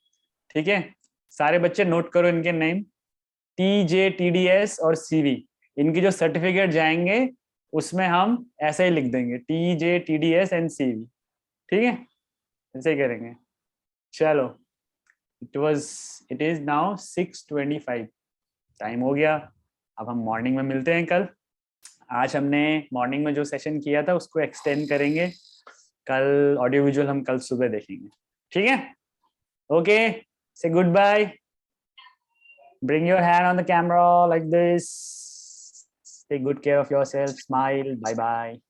ठीक है, सारे बच्चे नोट करो इनके नेम. TJ, TDS और CV. इनकी जो सर्टिफिकेट जाएंगे उसमें हम ऐसे ही लिख देंगे TJ, TDS and CV. ठीक है, ऐसे ही करेंगे. चलो, it is now 6:25. टाइम हो गया. अब हम मॉर्निंग में मिलते हैं कल. आज हमने मॉर्निंग में जो सेशन किया था उसको एक्सटेंड करेंगे. कल ऑडियो विजुअल हम कल सुबह देखेंगे. ठीक है? Okay, say goodbye. Bring your hand on the camera like this. Take good care of yourself. Smile. Bye bye.